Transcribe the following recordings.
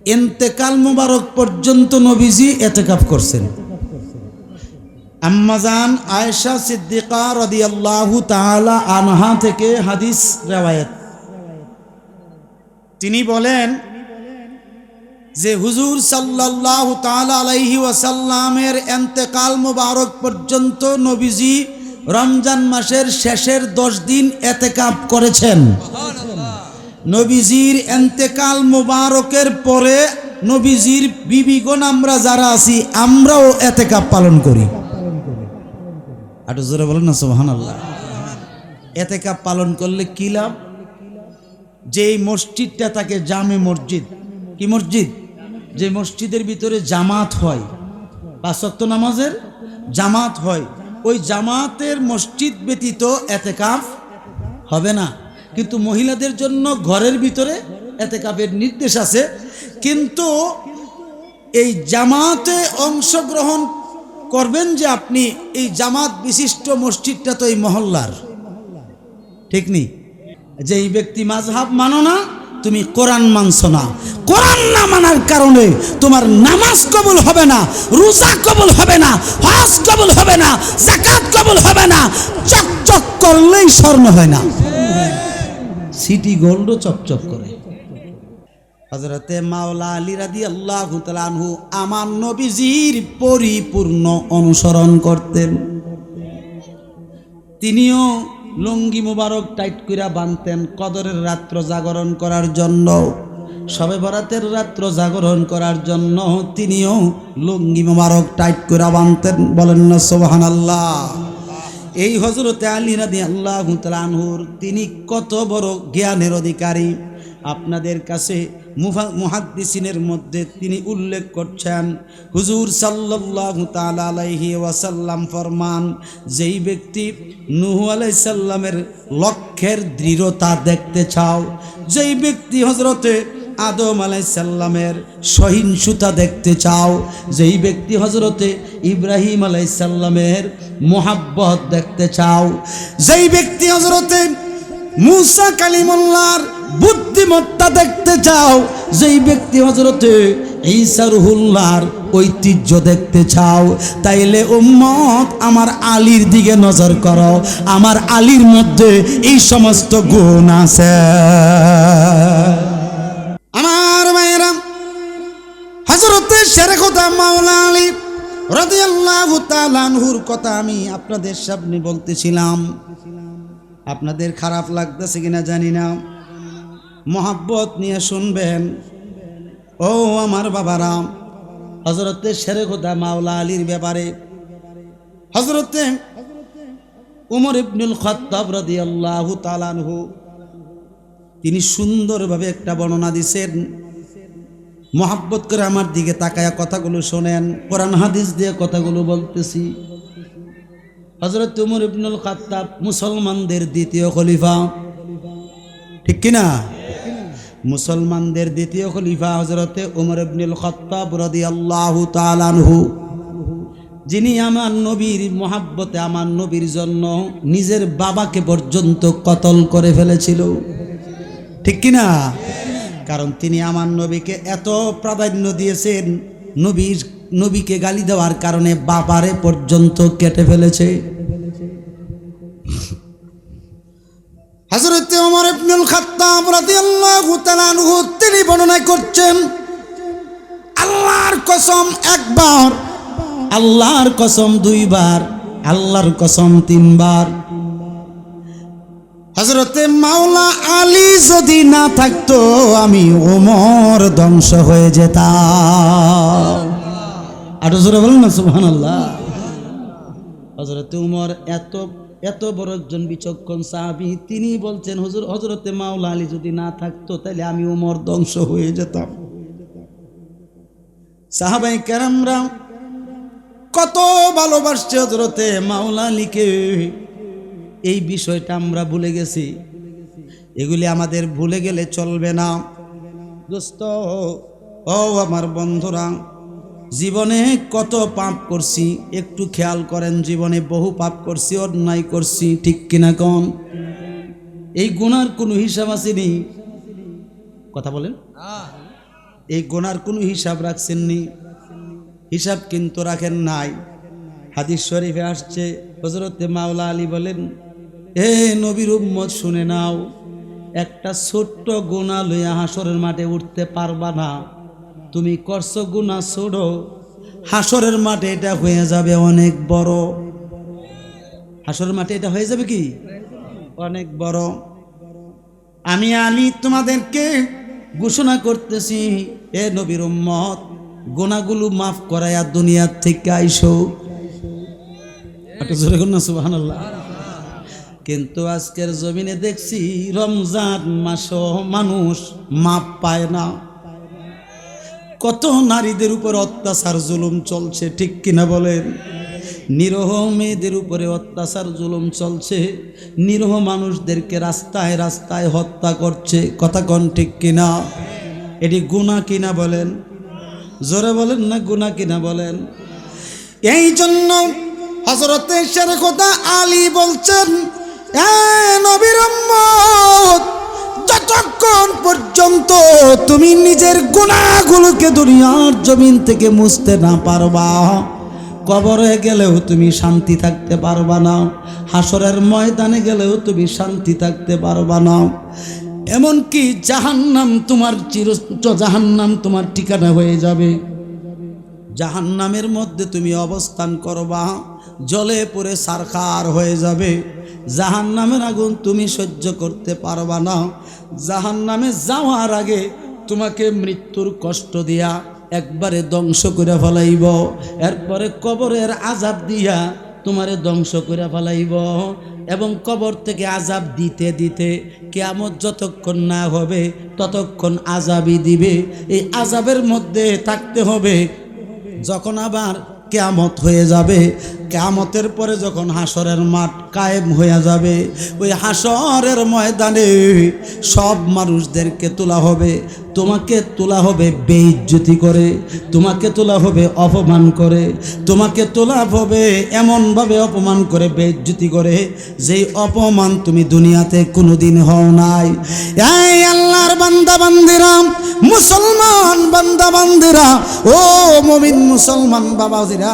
ইন্তেকাল মুবারক পর্যন্ত নবীজি ইতিকাফ করছেন। আম্মাজান আয়েশা সিদ্দিকা রাদিয়াল্লাহু তাআলা আনহা থেকে হাদিস riwayat, তিনি বলেন যে হুজুর সাল্লাল্লাহু তাআলা আলাইহি ওয়াসাল্লামের ইন্তেকাল মুবারক পর্যন্ত নবীজি রমজান মাসের শেষের 10 দিন ইতিকাফ করেছেন। নবীজির ইন্তেকাল মুবারকের পরে নবীজির বিবিগণ আমরা যারা আছি আমরাও ইতিকাফ পালন করি। আরো জোরে বলেন না সুবহানাল্লাহ। ইতিকাফ পালন করলে কি লাভ? যেই মসজিদটা থাকে জামে মসজিদ, কি মসজিদ? যে মসজিদের ভিতরে জামাত হয়, 5 ওয়াক্ত নামাজের জামাত হয়, ওই জামাতের মসজিদ ব্যতীত ইতিকাফ হবে না। কিন্তু মহিলাদের জন্য ঘরের ভিতরে ইতিকাফের নির্দেশ আছে। কিন্তু এই জামাতে অংশগ্রহণ করবেন যে আপনি, এই জামাত বিশিষ্ট মসজিদটা তো এই মহল্লার, ঠিক নেই? যে এই ব্যক্তি মাযহাব মানো না, তুমি কোরআন মানছো না, কোরআন না মানার কারণে তোমার নামাজ কবুল হবে না, রোজা কবুল হবে না, হজ কবুল হবে না, যাকাত কবুল হবে না। চকচক করলেই স্বর্ণ হয় না, সিটি গোল্ডও চকচক করে। হযরতে মাওলা আলী রাদিয়াল্লাহু তাআলা আনহু আমার নবীজির পরিপূর্ণ অনুসরণ করতেন। তিনিও লুঙ্গি মুবারক টাইট কইরা বাঁধতেন কদরের রাত্র জাগরণ করার জন্য, শবে বরাতের রাত্র জাগরণ করার জন্য তিনিও লুঙ্গি মুবারক টাইট কইরা বাঁধতেন। বলেন না সুবহানাল্লাহ। এই হযরতে আলী রাদিয়াল্লাহু তাআলা আনহুর তিনি কত বড় জ্ঞানের অধিকারী আপনাদের কাছে মুহাদ্দিসিনের মধ্যে তিনি উল্লেখ করছেন। হুজুর সাল্লাল্লাহু তাআলা আলাইহি ওয়াসাল্লাম ফরমান, যেই ব্যক্তি নূহ আলাইহিস সালামের লক্ষ্যের দৃঢ়তা দেখতে চাও, যেই ব্যক্তি হযরতে আদম আলাইহিস সালামের সহিষ্ণুতা দেখতে চাও, যেই ব্যক্তি হযরতে ইব্রাহিম আলাইহিস সালামের মোহাব্বত দেখতে চাও, যেই ব্যক্তি হযরতে মুসা কালিমুল্লাহর বুদ্ধিমত্তা দেখতে চাও, যেই ব্যক্তি হযরতে ঈসা রুহুল্লাহর ঐতিহ্য দেখতে চাও, তাইলে উম্মত আমার আলীর দিকে নজর করো। আমার আলীর মধ্যে এই সমস্ত গুণ আছে। আমার ভাইয়েরা, হযরতে শেরেখুদা মাওলা আলী রাদিয়াল্লাহু তাআলা আনহুর কথা আমি আপনাদের সামনে বলতেছিলাম। আপনাদের খারাপ লাগতেছে কিনা জানি না, মোহাব্বত নিয়ে শুনবেন। ও আমার বাবারা, হযরতে শেরেখুদা মাওলা আলীর ব্যাপারে হযরতে উমর ইবনুল খাত্তাব রাদিয়াল্লাহু তাআলা আনহু তিনি সুন্দরভাবে একটা বর্ণনা দিয়েছেন। মোহাব্বত করে আমার দিকে তাকায়া কথাগুলো শোনেন, কোরআন হাদিস দিয়ে কথাগুলো বলতেছি। হযরত উমর ইবনুল খাত্তাব মুসলমানদের দ্বিতীয় খলিফা, ঠিক কিনা? মুসলমানদের দ্বিতীয় খলিফা হযরতে উমর ইবনুল খাত্তাব রাদিয়াল্লাহু তাআলা আনহু, যিনি আমার নবীর মোহাব্বতে আমার নবীর জন্য নিজের বাবাকে পর্যন্ত কতল করে ফেলেছিল, ঠিক কিনা? কারণ তিনি আমার নবীকে এত প্রাধান্য দিয়েছেন, নবীকে গালি দেওয়ার কারণে বাবারে পর্যন্ত কেটে ফেলেছে। হযরত ওমর ইবনুল খাত্তাব রাদিয়াল্লাহু তাআলা আনহু তিনি বর্ণনা করছেন, আল্লাহর কসম একবার, আল্লাহর কসম দুইবার, আল্লাহর কসম তিনবার, হযরতে মাওলা আলী যদি না থাকতো আমি ওমর ধ্বংস হয়ে যেতাম। আরো জোরে বলুন না সুবহানাল্লাহ। হযরতে উমর এত বড় একজন বিচক্ষণ সাহাবী, তিনি বলছেন হুজুর, হযরতে মাওলা আলী যদি না থাকতো তাহলে আমি ওমর ধ্বংস হয়ে যেতাম। সাহাবায়ে কেরামরা কত ভালোবাসছে হযরতে মাওলা আলীকে, এই বিষয়টা আমরা ভুলে গেছি। এগুলি আমাদের ভুলে গেলে চলবে না দোস্ত। ও আমার বন্ধুরা, জীবনে কত পাপ করছি একটু খেয়াল করেন। জীবনে বহু পাপ করছি, অন্যায় করছি, ঠিক কিনা কোন? এই গুনার কোনো হিসাব আসেনি? কথা বলেন। এই গুনার কোনো হিসাব রাখছেননি? হিসাব কিন্তু রাখেন নাই। হাদিস শরীফে আসছে, হযরতে মাওলা আলী বলেন, এ নবীর উম্মত শুনে নাও, একটা ছোট্ট গুনাহ লইয়া হাসরের মাঠে উঠতে পারবা না। তুমি করছো গুনাহ ছোট, হাসরের মাঠে এটা হয়ে যাবে অনেক বড়। হাসরের মাঠে এটা হয়ে যাবে কি অনেক বড়। আমি আলী তোমাদেরকে ঘোষণা করতেছি, এ নবীর উম্মত, গুনাহগুলো মাফ করায়া দুনিয়ার থেকে আইসো। একটা জোরে কন্যা সুবহানাল্লাহ। কিন্তু আজকের জমিনে দেখছি রমজান মাসও মানুষ মাপ পায় না। কত নারীদের উপর অত্যাচার জুলুম চলছে, ঠিক কিনা বলেন? নিরহ মেয়েদের উপরে অত্যাচার জুলুম চলছে, নিরহ মানুষদেরকে রাস্তায় রাস্তায় হত্যা করছে। কথা কোন ঠিক কিনা? এটি গুনাহ কিনা বলেন? জোরে বলেন না, গুনাহ কিনা বলেন? এই জন্য হযরতে শেরে খোদা আলী বলছেন, এ নবীর উম্মত, যতক্ষণ পর্যন্ত তুমি নিজের গুনাহগুলোকে দুনিয়ার জমিন থেকে মুছতে না পারবা, কবরে গেলেও তুমি শান্তি থাকতে পারবা না, হাসরের ময়দানে গেলেও তুমি শান্তি থাকতে পারবা না। এমনকি জাহান্নাম তোমার জাহান্নাম তোমার ঠিকানা হয়ে যাবে। জাহান্নামের মধ্যে তুমি অবস্থান করবা, জলে পড়ে সারখার হয়ে যাবে। জাহান্নামের আগুন তুমি সহ্য করতে পারবা না। জাহান্নামে যাওয়ার আগে তোমাকে মৃত্যুর কষ্ট দিয়া একবারে ধ্বংস করে ফেলাইব, এরপরে কবরের আযাব দিয়া তোমারে ধ্বংস করে ফেলাইব। এবং কবর থেকে আযাব দিতে দিতে কিয়ামত যতক্ষণ না হবে ততক্ষণ আযাবই দিবে। এই আযাবের মধ্যে থাকতে হবে। যখন আবার কিয়ামত হয়ে যাবে, কিয়ামতের পরে যখন হাসরের মাঠ কায়েম হয়ে যাবে, ওই হাসরের ময়দানে সব মানুষদেরকে তোলা হবে। তোমাকে তোলা হবে বেইজ্জতি করে, তোমাকে তোলা হবে অপমান করে, তোমাকে তোলা হবে এমনভাবে অপমান করে, বেইজ্জতি করে, যেই অপমান তুমি দুনিয়াতে কোনোদিন হও নাই। এই আল্লাহর বান্দা বান্দিরা, মুসলমান বান্দা বান্দিরা, ও মুমিন মুসলমান বাবাজিরা,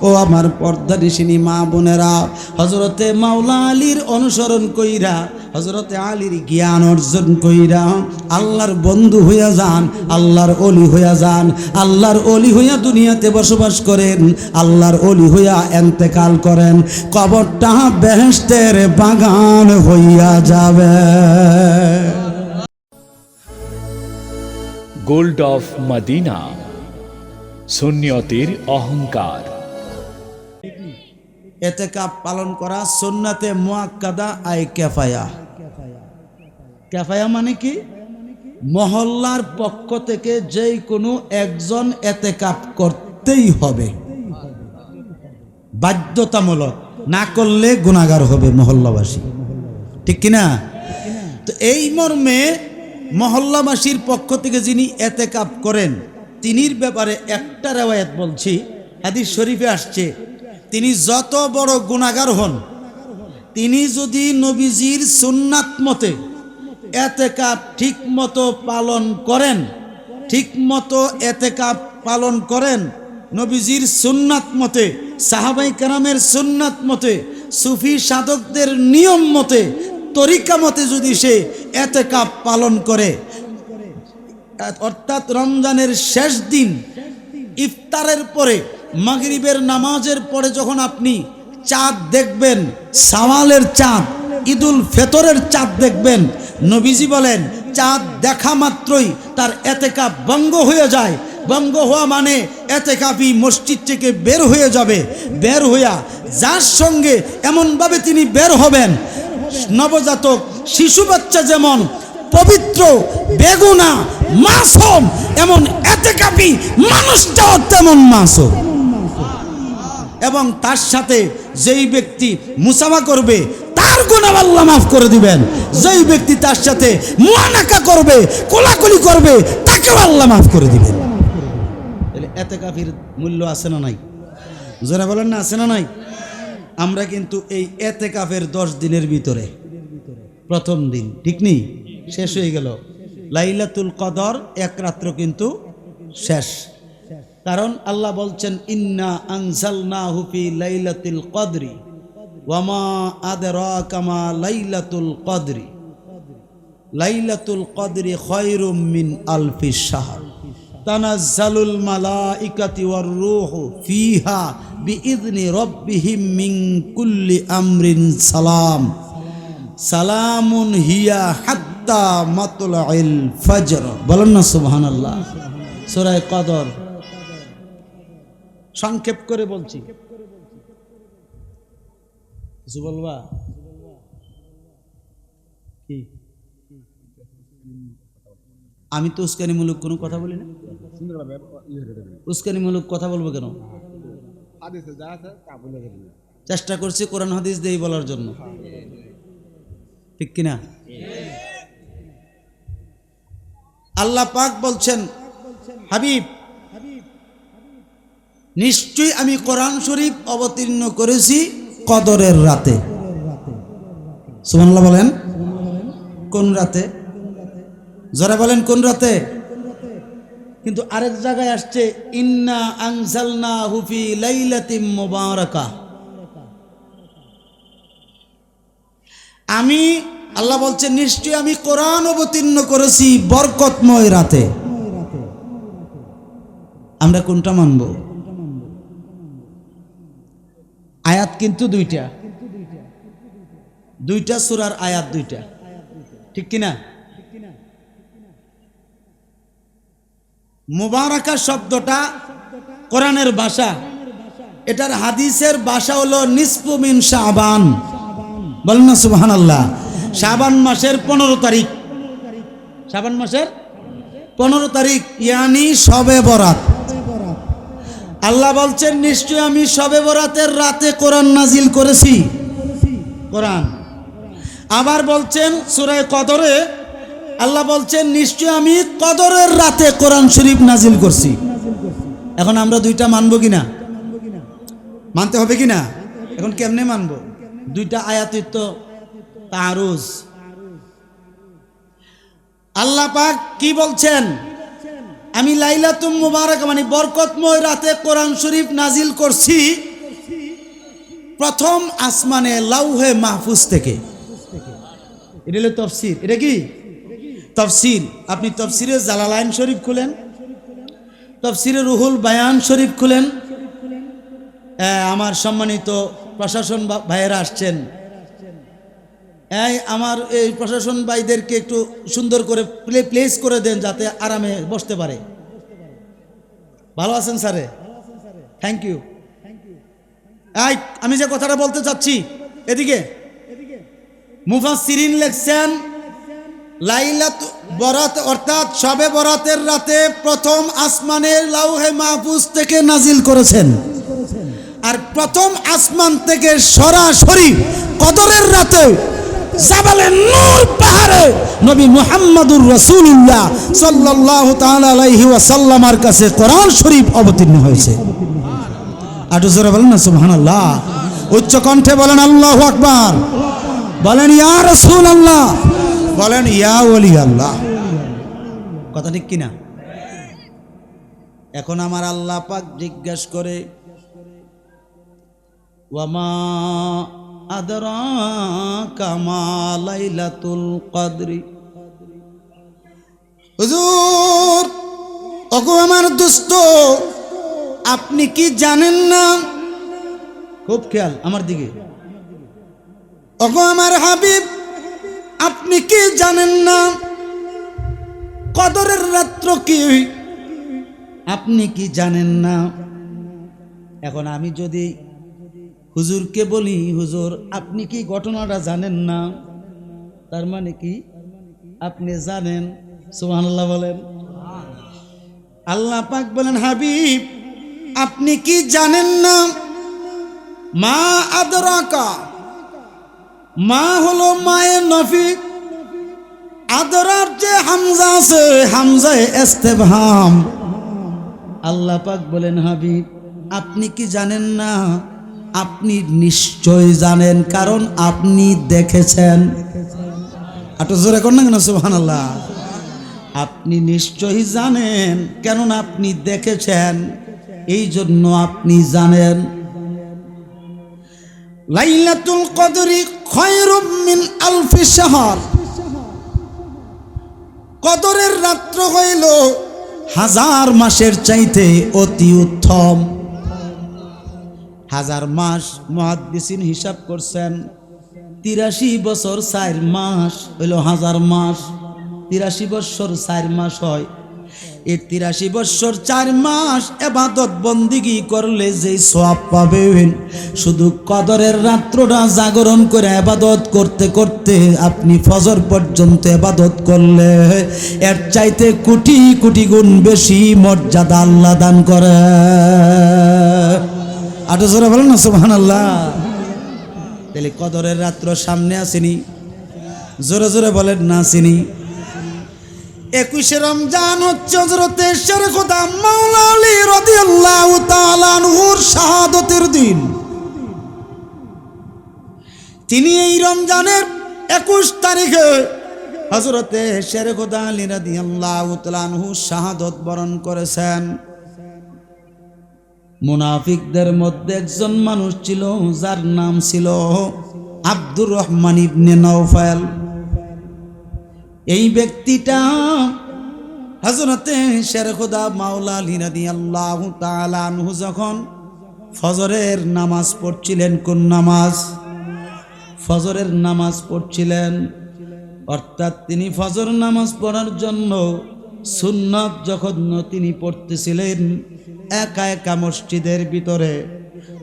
ও আমার পর্দানিশিনী মা বোনেরা, হযরতে মাওলা আলীর অনুসরণ কইরা, হযরতে আলীর জ্ঞান অর্জন কইরা আল্লাহর বন্ধু হইয়া যান, আল্লাহর ওলি হইয়া যান। আল্লাহর ওলি হইয়া দুনিয়াতে বসবাস করেন, আল্লাহর ওলি হইয়া ইন্তেকাল করেন, কবরটা বেহেশতের বাগান হইয়া যাবে। গোল্ড অফ মদিনা, সুন্নিয়তের অহংকার। ইতিকাফ পালন করা সুন্নাতে মুআক্কাদা আই কিফায়া। কিফায়া মানে কি? মহল্লার পক্ষ থেকে যেই কোনো একজন ইতিকাফ করতেই হবে, বাধ্যতামূলক, না করলে গুনাহগার হবে মহল্লাবাসী, ঠিক কিনা? তো এই মর্মে মহল্লাবাসীর পক্ষ থেকে যিনি ইতিকাফ করেন, তিনির ব্যাপারে একটা রিওয়ায়াত বলছি, হাদিস শরীফে আসছে, তিনি যত বড় গুনাহগার হন, তিনি যদি নবীজির সুন্নাত মতে ইতিকাফ ঠিক মতো পালন করেন, ঠিক মতো ইতিকাফ পালন করেন, নবীজির সুন্নাত মতে, সাহাবায়ে কেরামের সুন্নাত মতে, সুফি সাধকদের নিয়ম মতে, তরিকা মতে যদি সে ইতিকাফ পালন করে, অর্থাৎ রমজানের শেষ দিন ইফতারের পরে, মাগরিবের নামাজের পরে যখন আপনি চাঁদ দেখবেন, শাওয়ালের চাঁদ, ঈদুল ফিতরের চাঁদ দেখবেন, নবীজি বলেন চাঁদ দেখা মাত্রই তার ইতিকাফ ভঙ্গ হয়ে যায়। ভঙ্গ হওয়া মানে ইতিকাফি মসজিদ থেকে বের হয়ে যাবে। বের হইয়া যার সঙ্গে এমনভাবে তিনি বের হবেন, নবজাতক শিশু বাচ্চা যেমন পবিত্র, বেগুনা, মাসুম, এমন ইতিকাফি মানুষটাও তেমন মাসুম। এবং তার সাথে যেই ব্যক্তি মুসাফা করবে তার গুনাহ আল্লাহ মাফ করে দিবেন। যেই ব্যক্তি তার সাথে মুআনাকা করবে, কোলাকুলি করবে, তাকেও আল্লাহ মাফ করে দিবেন। তাহলে ইতিকাফির মূল্য আছে না নাই? যারা বলেন না আছে না নাই? আমরা কিন্তু এই ইতিকাফের 10 দিনের ভিতরে প্রথম দিন, ঠিক নেই, শেষ হয়ে গেল, লাইলাতুল কদর এক রাত্র কিন্তু শেষ। কারণ আল্লাহ বলছেন ইন্না আনজালনাহু ফি লাইলাতুল কদরি ওয়া মা আদরাকা মা লাইলাতুল কদরি লাইলাতুল কদরি খায়রুম মিন আলফি শাহর তানাজ্জালুল মালাইকাতু ওয়ার রূহু ফিহা বিইذনি রাব্বিহিম মিন কুল্লি আমরিন সালাম সালামুন হিয়া হাত্তা মাতলাইল ফজর। বলেন না সুবহানাল্লাহ। সূরা কদর সংক্ষেপ করে বলছি, কিছু বলবা কি? আমি তো উস্কানিমূলক কোনো কথা বলি না। উস্কানিমূলক কথা বলবো কেন? চেষ্টা করছি কোরআন হাদিস দিয়ে বলার জন্য, ঠিক কিনা? আল্লাহ পাক বলছেন হাবিব নিশ্চয়ই আমি কোরআন শরীফ অবতীর্ণ করেছি কদরের রাতে। সুবহানাল্লাহ বলেন। কোন রাতে? যারা বলেন কোন রাতে? কিন্তু আরেক জায়গায় আসছে ইন্না আনজালনাহু ফি লাইলাতিম মুবারাকা। আমি আল্লাহ বলছেন নিশ্চয়ই আমি কোরআন অবতীর্ণ করেছি বরকতময় রাতে। আমরা কোনটা মানব? আয়াত কিন্তু দুইটা সূরার আয়াত দুইটা, ঠিক কিনা? মুবারাকা শব্দটা কোরআনের ভাষা, এটার হাদিসের ভাষা হলো নিসফু মিন শাবান। বলেন না সুবহানাল্লাহ। শাবান মাসের 15 তারিখ, শাবান মাসের 15 তারিখ ইয়ানি শবে বরাত। আল্লাহ বলছেন নিশ্চয় আমি শবে বরাতের রাতে কোরআন নাজিল করেছি। কোরআন আবার বলছেন সূরা কদরে আল্লাহ বলছেন নিশ্চয় আমি কদরের রাতে কোরআন শরীফ নাজিল করছি। এখন আমরা দুইটা মানবো কিনা? মানতে হবে কিনা? এখন কেমনে মানবো? দুইটা আয়াতের তো তারুজ। আল্লাহ পাক কি বলছেন? আমি লাইলাতুল মুবারাকা মানে বরকতময় রাতে কোরআন শরীফ নাজিল করছি প্রথম আসমানে লাউহে মাহফুজ থেকে। এটা হলো তাফসীর। এটা কি তাফসীর? আপনি তাফসীরে জালালাইন শরীফ খুলেন, তাফসীরে রুহুল বায়ান শরীফ খুলেন। আমার সম্মানিত প্রশাসন ভাইয়েরা আসছেন, আমার এই প্রশাসন ভাইদেরকে একটু সুন্দর করে প্লেস করে দেন যাতে আরামে বসতে পারে। ভালো আছেন স্যারে? Thank you. আমি যে কথাটা বলতে চাচ্ছি এদিকে মুফাসসিরিন লিখছেন লাইলাতুল বরাত অর্থাৎ শবে বরাতের রাতে প্রথম আসমানের লাউহে মাহফুজ থেকে নাজিল করেছেন, আর প্রথম আসমান থেকে সরাসরি কদরের রাতে জাবালে নূর পাহাড়ে নবী মুহাম্মদুর রাসূলুল্লাহ সাল্লাল্লাহু তাআলা আলাইহি ওয়াসাল্লামের কাছে কোরআন শরীফ অবতীর্ণ হয়েছে। আরো জোরে বলেন না সুবহানাল্লাহ। উচ্চ কণ্ঠে বলেন আল্লাহু আকবার। বলেন ইয়া রাসূলুল্লাহ, বলেন ইয়া ওলি আল্লাহ। কথা ঠিক কিনা? এখন আমার আল্লাহ পাক জিজ্ঞাসা করে ওয়ামা আদরাকা মা লাইলাতুল কদরি। হুজুর ওগো আমার দোস্ত আপনি কি জানেন না? খুব খেয়াল আমার দিকে। ওগো আমার হাবিব আপনি কি জানেন না কদরের রাত্র কি? আপনি কি জানেন না? এখন আমি যদি হুজুরকে বলি হুজুর আপনি কি ঘটনাটা জানেন না, তার মানে কি আপনি জানেন। সুবহানাল্লাহ বলেন। আল্লাহ পাক বলেন হাবিব আপনি কি জানেন না? মা আদরাকা, মা হলো মায়ে নফি, আদরার যে হামজা আছে হামজায়ে ইস্তিফহাম। আল্লাহ পাক বলেন হাবিব আপনি কি জানেন না? আপনি নিশ্চয় জানেন, কারণ আপনি দেখেছেন। একটু জোরে কর না কেন সুবহানাল্লাহ। আপনি নিশ্চয়ই জানেন, কেননা আপনি দেখেছেন, এই জন্য আপনি জানেন। লাইলাতুল কদরি খায়রুম মিন আলফি শাহর, কদরের রাত্র হইল হাজার মাসের চাইতে অতি উত্তম। হাজার মাস মুহাদ্দিসিন হিসাব করছেন 83 বছর 4 মাস হইল হাজার মাস। 83 বছর 4 মাস হয়। এই 83 বছর 4 মাস ইবাদত বন্দিগি করলে যেই সওয়াব পাবেন, শুধু কদরের রাত্রটা জাগরণ করে ইবাদত করতে করতে আপনি ফজর পর্যন্ত ইবাদত করলে এর চাইতে কোটি কোটি গুণ বেশি মর্যাদা আল্লাহ দান করে। আটো জোরে বলেন না সুবহানাল্লাহ। তাহলে কদরের রাত্র সামনে আসেনি, জোরে জোরে বলেন না আসেনি। 21 রমজান হচ্ছে হযরতে শেরে খোদা মাওলা আলী রাদিয়াল্লাহু তাআলা আনহুর শাহাদাতের দিন। তিনি এই রমজানের 21 তারিখে হযরতে শেরে খোদা আলী রাদিয়াল্লাহু তাআলা আনহু শাহাদাত বরণ করেছেন। মুনাফিকদের মধ্যে একজন মানুষ ছিল, যার নাম ছিল আব্দুর রহমান ইবনে নওফাল। এই ব্যক্তিটা হযরতে শেরে খোদা মাওলা আলী রাদিয়াল্লাহু তাআলা আনহু যখন ফজরের নামাজ পড়ছিলেন, কোন নামাজ? ফজরের নামাজ পড়ছিলেন। অর্থাৎ তিনি ফজর নামাজ পড়ার জন্য সুন্নাত যখন তিনি পড়তেছিলেন একা একা মসজিদের ভিতরে,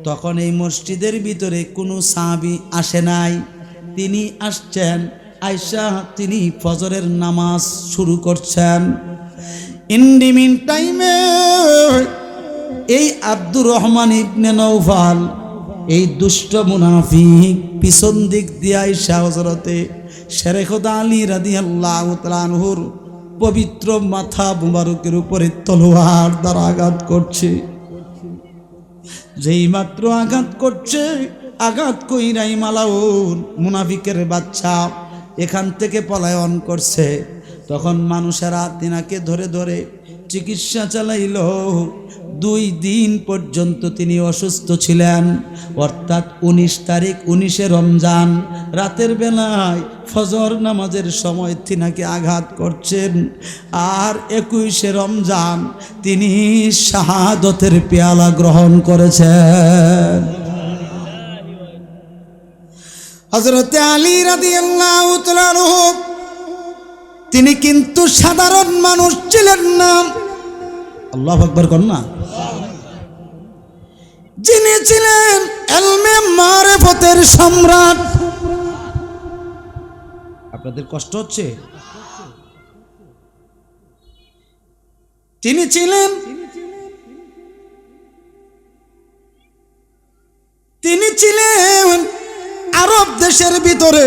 তখন এই মসজিদের ভিতরে কোনো সাহাবী আসে নাই। তিনি আসছেন, আয়েশা তিনি ফজরের নামাজ শুরু করছেন। ইন্ডিমিন টাইমে এই আব্দুর রহমান ইবনে নওফাল, এই দুষ্ট মুনাফিক পিছন দিক দিয়ে আয়েশা হযরতে শেরে খোদা আলী রাদিয়াল্লাহু তাআলা আনহুর পবিত্র মাথা মুবারকের উপরে তলোয়ার দ্বারা আঘাত করছে। যেই মাত্র আঘাত করছে, আঘাত কইরাই মালাউন মুনাফিকের বাচ্চা এখান থেকে পলায়ন করছে। তখন মানুষেরা তিনাকে ধরে ধরে চিকিৎসা চালাইল। 2 দিন পর্যন্ত তিনি অসুস্থ ছিলেন। অর্থাৎ 19 তারিখ 19 রমজান রাতের বেলায় ফজর নামাজের সময় তিনাকে আঘাত করছেন, আর 21 রমজান তিনি শাহাদতের পেয়ালা গ্রহণ করেছেন। হযরতে আলী রাদিয়াল্লাহু তাআলা আনহু তিনি কিন্তু সাধারণ মানুষ ছিলেন না। আল্লাহু আকবার কর না। যিনি ছিলেন ইলমে মারিফতের সম্রাট। আপনাদের কষ্ট হচ্ছে? তিনি ছিলেন আরব দেশের ভিতরে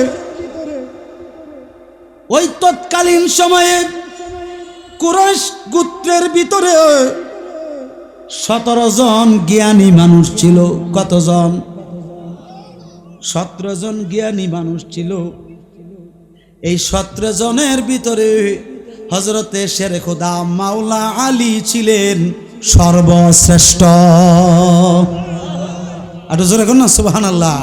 ওই তৎকালীন সময়ে কুরাইশ গোত্রের ভিতরে 17 জন জ্ঞানী মানুষ ছিল। কতজন? 17 জন জ্ঞানী মানুষ ছিল। এই 17 জনের ভিতরে হযরতে শেরে খোদা মাওলা আলী ছিলেন সর্বশ্রেষ্ঠ। আর জোরে কোন সুবহানাল্লাহ।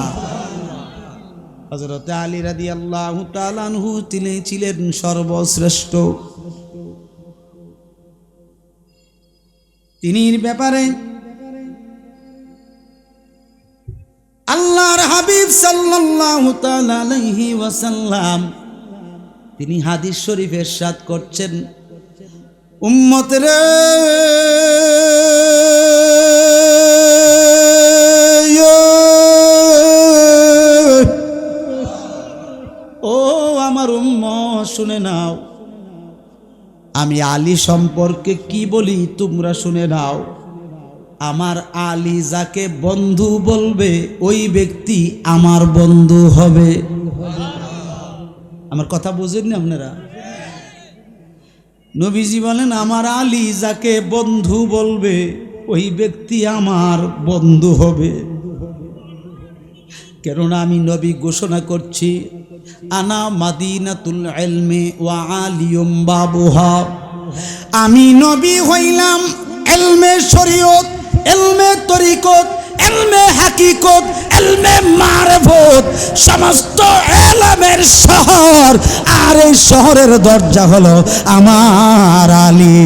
হযরতে আলী রাদিয়াল্লাহু তাআলা আনহু তিনি ছিলেন সর্বশ্রেষ্ঠ। তিনির ব্যাপারে আল্লাহর হাবিব সাল্লাল্লাহু তাআলা আলাইহি ওয়াসাল্লাম তিনি হাদিস শরীফে ইরশাদ করছেন, উম্মতের ও আমার উম্মত শুনে নাও, আমি আলী সম্পর্কে কি বলি তোমরা শুনে নাও। আমার আলী যাকে বন্ধু বলবে ওই ব্যক্তি আমার বন্ধু হবে। আমার কথা বুঝেননি আপনারা? নবীজি বলেন আমার আলী যাকে বন্ধু বলবে ওই ব্যক্তি আমার বন্ধু হবে। কেননা আমি নবী ঘোষণা করছি আনা মাদিনাতুল ইলমি ওয়া আলিয়ুম বাবুহা, আমি নবী হইলাম ইলমে শরীয়ত, ইলমে তরিকত, ইলমে হাকিকত, ইলমে মারিফত, সমস্ত ইলমের শহর, আর এই শহরের দরজা হলো আমার আলী।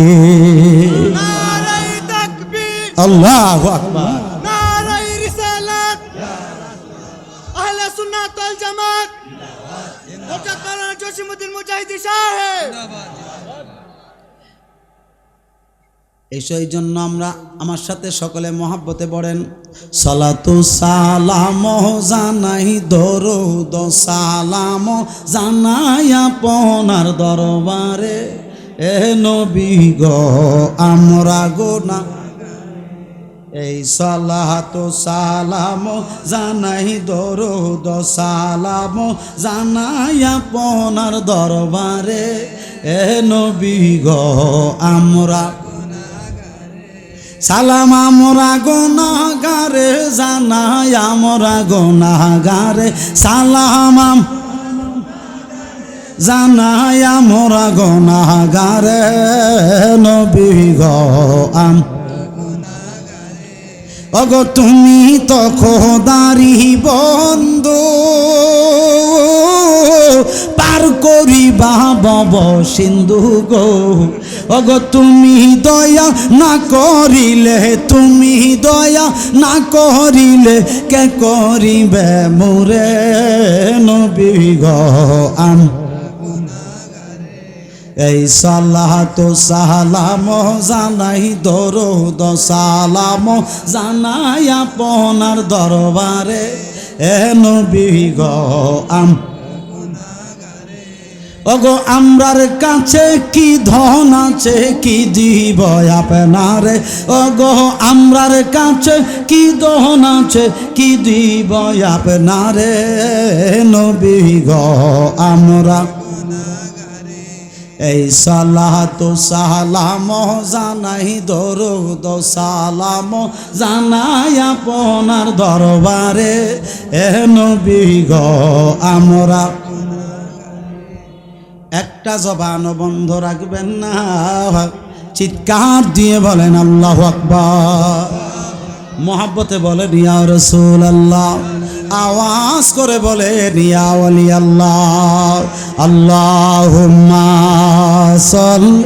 নারায়ে তাকবীর, আল্লাহু আকবার। নারায়ে রিসালাত, আহলে সুন্নাত ওয়াল জামাত, হযরত মাওলানা জসিমউদ্দিন মুজাহিদি সাহেব। এই জন্য আমরা আমার সাথে সকলে মহাব্বতে পড়েন, সালাতু সালাম জানাই দরুদ সালাম জানাই আপনার দরবারে, এ নবী গো আমরা গোনা, এই সালাতু সালাম জানাই দরুদ সালাম জানাই আপনার দরবারে, এ নবী গো আমরা সালাম আমরা গুনাহগারে জানাই আমরা গুনাহগারে, সালাম জানাই আমরা গুনাহগারে, নবী গো ওগো তুমি তো খোদারি বন্ধু, পার করিবা ভব সিন্ধু গো, ওগো তুমি দয়া না করিলে, তুমি দয়া না করিলে কে করিবে মোরে, নবী গো এই সালাতু সালাম জানাই দরুদ সালাম জানাই আপনার দরবারে, এ নবী গো ওগো আমরার কাছে কি ধন আছে কি দিব আপনারে, ওগো আমরার কাছে কি ধন আছে কি দিব আপনারে, নবী গো আমরা এই সালাতু সালাম জানাই দরুদ সালাম জানাই আপনার দরবারে, এ নবী গো আমরা একটা জবান বন্ধ রাখবেন না, চিৎকার দিয়ে বলেন আল্লাহু আকবার, মহাব্বতে বলেন ইয়া রাসূলুল্লাহ, আওয়াজ করে বলেন ইয়া ওয়ালি আল্লাহ, আল্লাহুম্মা সাল্লি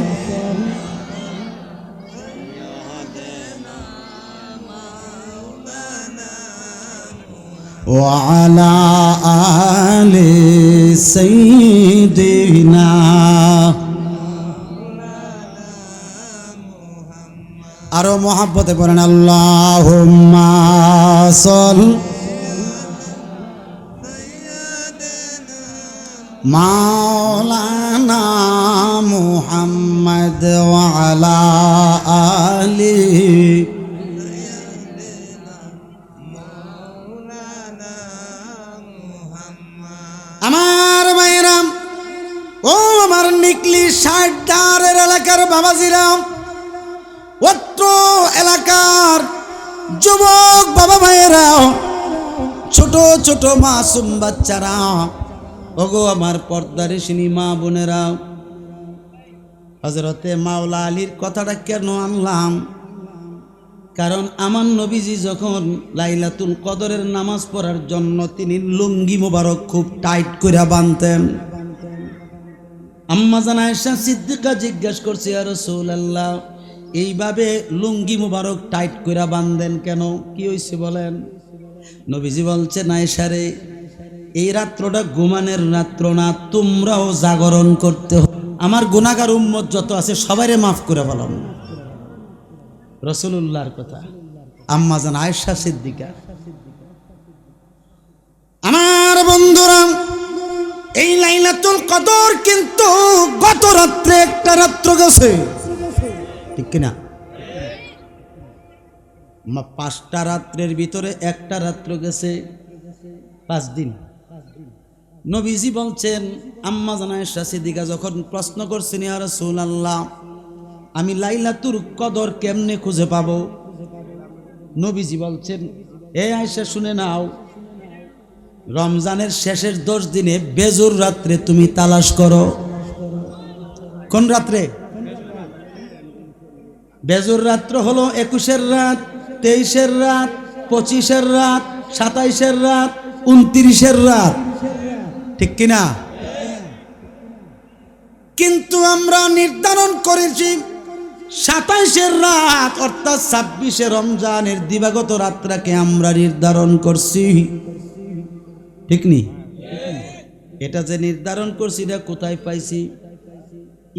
ওয়া আলা আলি সাইয়্যিদিনা, আরো মহাব্বতে পড়েন আল্লাহুম্মা সাল্লি মাওলানা মুহাম্মদ ওয়া আলা আলি, আমার ভাইরাম ও আমার নিকলি ষাটদারের এলাকার বাবাজিরাম, অত্র এলাকার যুবক বাবা ভাইয়েরা, ছোট ছোট মাসুম বাচ্চারা, ওগো আমার পর্দারিশিনী মা বোনেরা, হযরতে মাওলা আলীর কথাটা কেন আনলাম, কারণ আমার নবীজি যখন লাইলাতুল কদরের নামাজ পড়ার জন্য তিনি লুঙ্গি মোবারক খুব টাইট করে বাঁধতেন, আম্মা জান আয়েশা সিদ্দিকা জিজ্ঞেস করছে ইয়া রাসূলুল্লাহ এইভাবে লুঙ্গি মোবারক টাইট করে বাঁধেন কেন, কি হয়েছে বলেন? নবীজি বলছেন আয়েশা রে, এই রাত্রটা ঘুমানের রাত্র না, তোমরাও জাগরণ করতে হবে, আমার গুনাহগার উম্মত যত আছে সবাইরে মাফ করে বললাম, রাসূলুল্লাহর কথা। আম্মা জান আয়েশা সিদ্দিকা। আমার বন্ধুরা, এই লাইলাতুল কদর কিন্তু গত রাত্রে একটা রাত্র গেছে, ঠিক কিনা? 5টা রাত্রের ভিতরে একটা রাত্র গেছে, 5 দিন। নবীজি বলছেন, আম্মা জান আয়েশা সিদ্দিকা যখন প্রশ্ন করছেন ইয়া রাসূলুল্লাহ আমি লাইলাতুল কদর কেমনে খুঁজে পাবো, নবীজি বলছেন এ আয়েশা শুনে নাও, রমজানের শেষের 10 দিনে বেজুর রাত্রে তুমি তালাশ করো। কোন রাত্রে? বেজুর রাত্র হলো 21-এর রাত, 23-এর রাত, 25-এর রাত, 27-এর রাত, 29-এর রাত, ঠিক কিনা? কিন্তু আমরা নির্ধারণ করেছি 27-এর রাত, অর্থাৎ 26-এ রমজানের দিবাগত রাতটাকে আমরা নির্ধারণ করছি, ঠিক নি? এটা যে নির্ধারণ করছি এটা কোথায় পাইছি?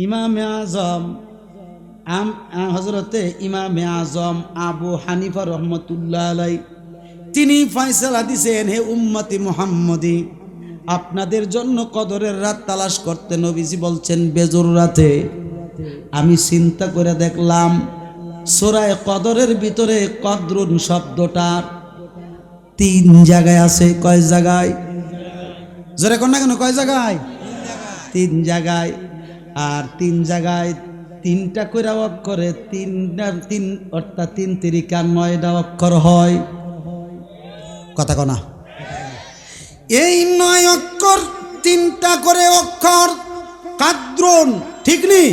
ইমামে আজম হযরতে ইমামে আজম আবু হানিফা রহমতুল্লাহ আলাই তিনি ফয়সালা দিয়েছেন, হে উম্মতি মুহাম্মদী, আপনাদের জন্য কদরের রাত তালাশ করতে নবীজি বলছেন বেজুর রাতে। আমি চিন্তা করে দেখলাম সূরা কদরের ভিতরে কদরুন শব্দটা 3 জায়গায় আছে। কয় জায়গায়? জোরে কোন না কেন, কয় জায়গায়? 3 জায়গায়। আর 3 জায়গায় 3টা করে অক্ষরে 3 অর্থাৎ 3 তিরিকা 9টা অক্ষর হয়। কথা কনা, এই 9 অক্ষর 3টা করে অক্ষর কাদ্রুন, ঠিক নি?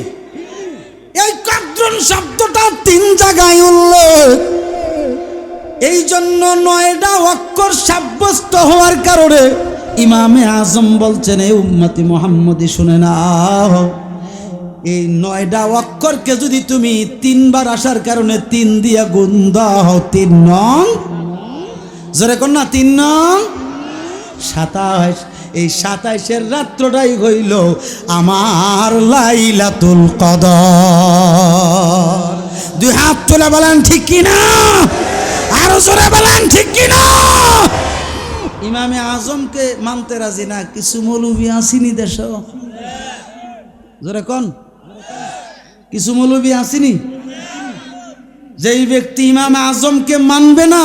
এই কাদ্রুন শব্দটা 3 জায়গায় উল্লেখ। এই জন্য 9টা অক্ষর সাব্যস্ত হওয়ার কারণে ইমামে আজম বলছেন, এই উম্মতি মুহাম্মদী শুনে নাও, এই 9টা অক্ষরকে যদি তুমি 3 বার আসার কারণে 3 দিয়ে গুণ দাও, 3 নং, জোরে কোন না, 3 নং 27। এই 27-এর রাত্রটাই হইল আমার লাইলাতুল কদর। 2 হাত তুলে বলেন ঠিক কিনা, আরো জোরে বলেন ঠিক কিনা। ইমামে আজমকে মানতে রাজি না কিছু মৌলবি আসেনি দেশ, জোরে কোন, কিছু মৌলবি আসেনি। যেই ব্যক্তি ইমামে আজমকে মানবে না,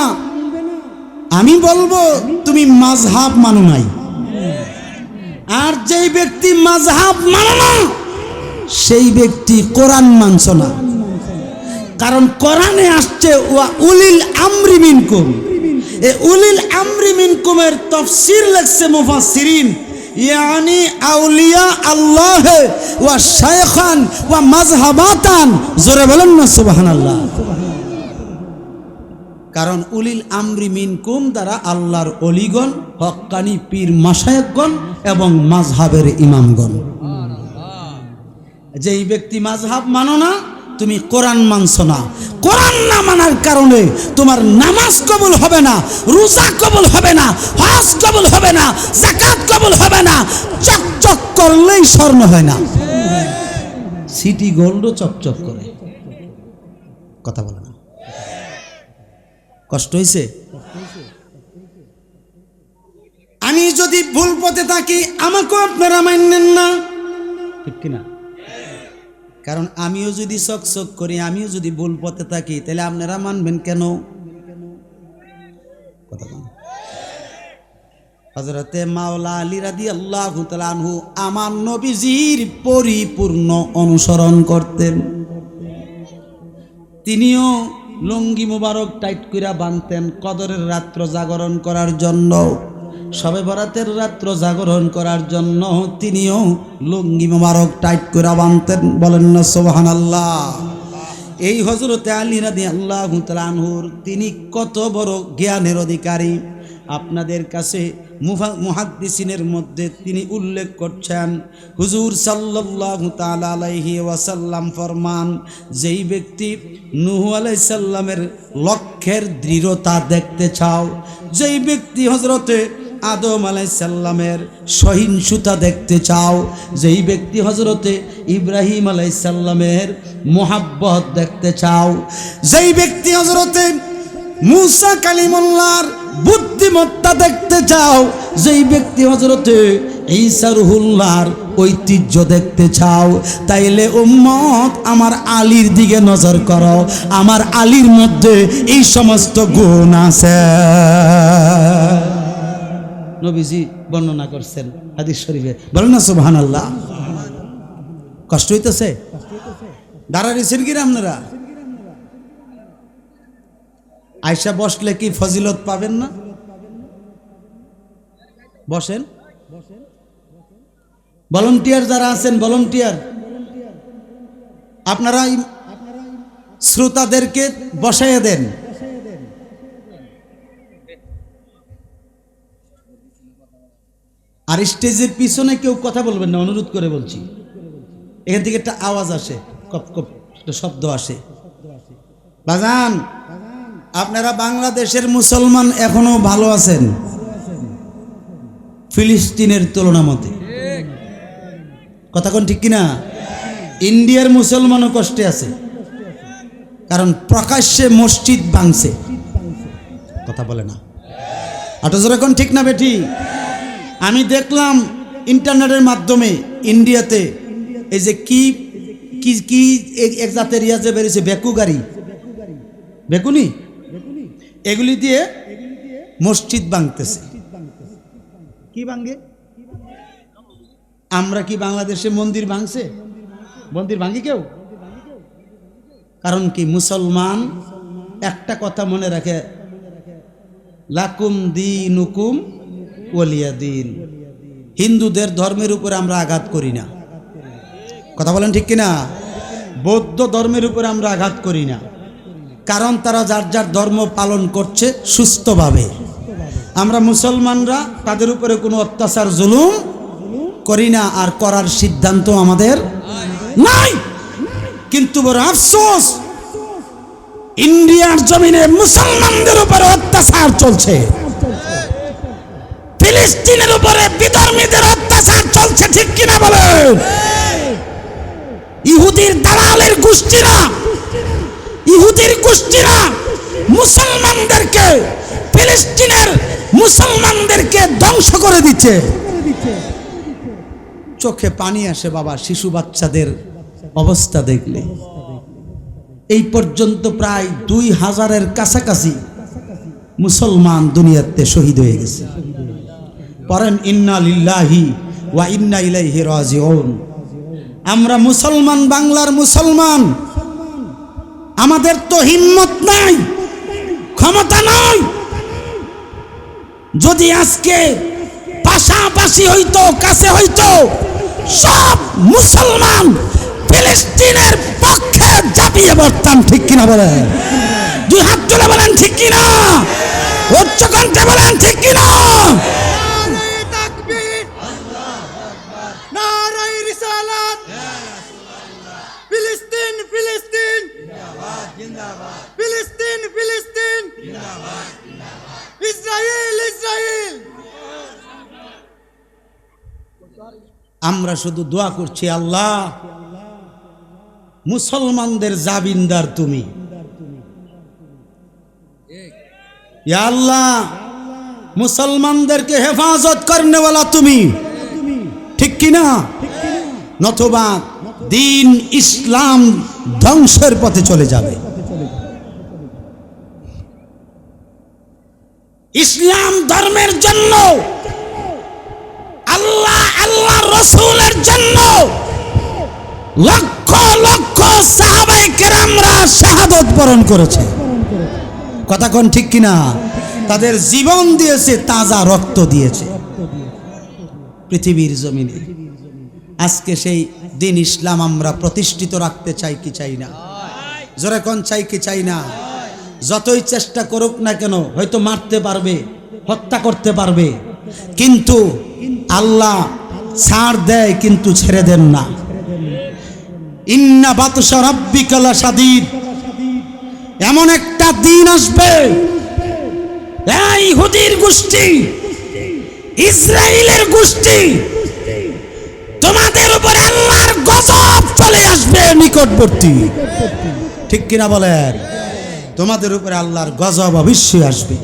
আমি বলবো তুমি মাযহাব মানো নাই। আর যেই ব্যক্তি মাযহাব মানে না, সেই ব্যক্তি কোরআন মানছ না। কারণ কোরআনে আসছে ওয়া উলিল আমরি মিনকুম। এই উলিল আমরি মিনকুমের তাফসীর লিখছে মুফাসসিরিন, ইয়ানি আউলিয়া আল্লাহ ওয়া শায়খান ওয়া মাযহাবাতান। জোরে বলেন না সুবহানাল্লাহ। কারণ উলিল আমরি মিনকুম দ্বারা আল্লাহর অলিগণ, হক্কানি পীর মাশায়েখগণ এবং মাযহাবের ইমামগণ। যেই ব্যক্তি মাযহাব মানো না, তুমি কোরআন মানছ না। কোরআন না মানার কারণে তোমার নামাজ কবুল হবে না, রোজা কবুল হবে না, হজ কবুল হবে না, যাকাত কবুল হবে না। চকচক করলেই স্বর্ণ হয় না, সিটি গোল্ডও চকচক করে। কথা বলে না, কষ্ট হয়েছে? আমি যদি ভুল পথে থাকি আমাকেও আপনারা মানবেন না, ঠিক কিনা? কারণ আমিও যদি চকচক করি, আমিও যদি ভুল পথে থাকি, তাহলে আপনারা মানবেন কেন? কথা বলেন। হযরতে মাওলা আলী রাদিয়াল্লাহু তাআলা আনহু আমার নবীজির পরিপূর্ণ অনুসরণ করতেন। তিনিও লুঙ্গি মুবারক টাইট কইরা বাঁধতেন কদরের রাত্র জাগরণ করার জন্য, শবে বরাতের রাত্র জাগরণ করার জন্য তিনিও লুঙ্গি মুবারক টাইট কইরা বাঁধতেন। বলেন না সুবহানাল্লাহ। এই হযরতে আলী রাদিয়াল্লাহু তাআলা আনহুর তিনি কত বড় জ্ঞানের অধিকারী, আপনাদের কাছে মুহাদ্দিসিনের মধ্যে তিনি উল্লেখ করছেন। হুজুর সাল্লাল্লাহু তাআলা আলাইহি ওয়াসাল্লাম ফরমান, যেই ব্যক্তি নূহ আলাইহিস সালামের লক্ষ্যের দৃঢ়তা দেখতে চাও, যেই ব্যক্তি হযরতে আদম আলাইহিস সালামের সহিষ্ণুতা দেখতে চাও, যেই ব্যক্তি হযরতে ইব্রাহিম আলাইহিস সালামের মোহাব্বত দেখতে চাও, যেই ব্যক্তি হযরতে মুসা কালিমুল্লাহর বুদ্ধিমত্তা দেখতে চাও, যেই ব্যক্তি হযরতে ঈসা রুহুল্লাহর ঐতিহ্য দেখতে চাও, তাইলে উম্মত আমার আলীর দিকে নজর করো। আমার আলীর মধ্যে এই সমস্ত গুণ আছে। নবীজি বর্ণনা করছেন হাদিস শরীফে। বলেন না সুবহানাল্লাহ। কষ্ট হইতেছে? দাঁড়াইছেন কি আপনারা? আয়সা বসলে কি ফজিলত পাবেন না? বসেন। ভলান্টিয়ার যারা আছেন, ভলান্টিয়ার আপনারা শ্রোতাদেরকে বসাইয়ে দেন। আর স্টেজের পিছনে কেউ কথা বলবেন না, অনুরোধ করে বলছি। এখান থেকে একটা আওয়াজ আসে, কপ কপ একটা শব্দ আসে। বাজান, আপনারা বাংলাদেশের মুসলমান এখনো ভালো আছেন ফিলিস্তিনের তুলনা মতে, কথা কোন ঠিক কিনা? ইন্ডিয়ার মুসলমানও কষ্টে আছে, কারণ প্রকাশ্যে মসজিদ ভাঙছে, কথা বলে না। আটো জোরে কোন ঠিক না বেটি? আমি দেখলাম ইন্টারনেটের মাধ্যমে ইন্ডিয়াতে এই যে কি কি কি এক জাতের ইয়াজে বেরিয়েছে, বেকু গাড়ি, বেকুনি, এগুলি দিয়ে মসজিদ ভাঙতেছে। কি ভাঙে? আমরা কি বাংলাদেশে মন্দির ভাঙছে? মন্দির ভাঙি কেউ? কারণ কি? মুসলমান একটা কথা মনে রাখে, লাকুম দীনুকুম ওয়ালিয়া দিন। হিন্দুদের ধর্মের উপরে আমরা আঘাত করি না, কথা বলেন ঠিক কিনা? বৌদ্ধ ধর্মের উপরে আমরা আঘাত করি না, কারণ তারা যার যার ধর্ম পালন করছে সুস্থভাবে। আমরা মুসলমানরা তাদের উপরে কোনো অত্যাচার জুলুম করি না, আর করার সিদ্ধান্ত আমাদের নাই। কিন্তু বড় আফসোস, ইন্ডিয়ার জমিনে মুসলমানদের উপরে অত্যাচার চলছে, ফিলিস্তিনের উপরে বিধর্মীদের অত্যাচার চলছে, ঠিক কিনা বলেন? ইহুদির দালালের গোষ্ঠীরা, ইহুদির গোষ্ঠীরা মুসলমানদেরকে, ফিলিস্তিনের মুসলমানদেরকে ধ্বংস করে দিচ্ছে। চোখে পানি আসে বাবা শিশু বাচ্চাদের অবস্থা দেখলে। এই পর্যন্ত প্রায় 2000-এর কাছাকাছি মুসলমান দুনিয়াতে শহীদ হয়ে গেছে। পড়েন ইন্না লিল্লাহি ওয়া ইন্না ইলাইহি রাজিউন। আমরা মুসলমান, বাংলার মুসলমান, আমাদের তো হিম্মত নাই, ক্ষমতা নাই। যদি আজকে পাশাপাশি হইতো, কাছে হইতো, সব মুসলমান ফিলিস্তিনের পক্ষে ঝাঁপিয়ে পড়তাম, ঠিক কিনা বলেন? দুই হাত তুলে বলেন ঠিক কিনা, উচ্চ কণ্ঠে বলেন ঠিক কিনা। নারায়ে তাকবীর, নারায়ে রিসালাত, ফিলিস্তিন ফিলিস্তিন জিন্দাবাদ, ফিলিস্তিন ফিলিস্তিন জিন্দাবাদ, ইসরায়েল ইসরায়েল। আমরা শুধু দোয়া করছি, আল্লাহ মুসলমানদের জাবিনদার তুমি, ইয়া আল্লাহ মুসলমানদেরকে হেফাজত করনেওয়ালা তুমি, ঠিক কিনা? নতুবা দিন ইসলাম ধ্বংসের পথে চলে যাবে। ইসলাম ধর্মের জন্য, আল্লাহ আল্লাহ রসুলের জন্য লক্ষ লক্ষ সাহাবায়ে কেরামরা শাহাদত বরণ করেছে, কথা কোন ঠিক কিনা? তাদের জীবন দিয়েছে, তাজা রক্ত দিয়েছে পৃথিবীর জমিনে। আজকে সেই দিন ইসলাম আমরা প্রতিষ্ঠিত রাখতে চাই কি চাই না? জোরে কোন চাই কি চাই না? যতই চেষ্টা করুক না কেন, হয়তো মারতে পারবে, হত্যা করতে পারবে, কিন্তু আল্লাহ ছাড় দেয় কিন্তু ছেড়ে দেন না। ইন্না বাতশা রাব্বিকা লাশাদীদ। এমন একটা দিন আসবে, এই ইহুদির গোষ্ঠী, ইসরায়েলের গোষ্ঠী, তোমাদের উপরে আল্লাহর গজব চলে আসবে নিকটবর্তী, ঠিক কিনা বলেন? তোমাদের উপরে আল্লাহর গজব অবশ্যই আসবে,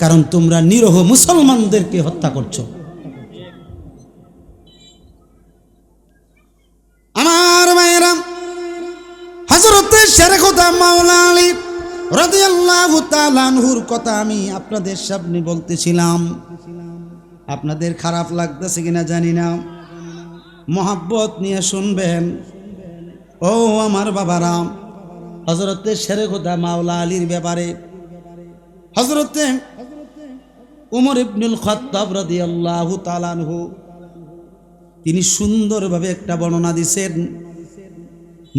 কারণ তোমরা নিরহ মুসলমানদেরকে হত্যা করছো। আমার ভাইয়েরা, হযরত শেরেখুদা মাওলা আলী রাদিয়াল্লাহু তাআলা আনহুর কথা আমি আপনাদের সামনে বলতেছিলাম। আপনাদের খারাপ লাগতেছে কিনা জানি না, মোহাব্বত নিয়ে শুনবেন। ও আমার বাবারা, হযরত শেরেখুদা মাওলা আলীর ব্যাপারে হযরত ওমর ইবনুল খাত্তাব রাদিয়াল্লাহু তাআলা আনহু তিনি সুন্দরভাবে একটা বর্ণনা দিয়েছেন।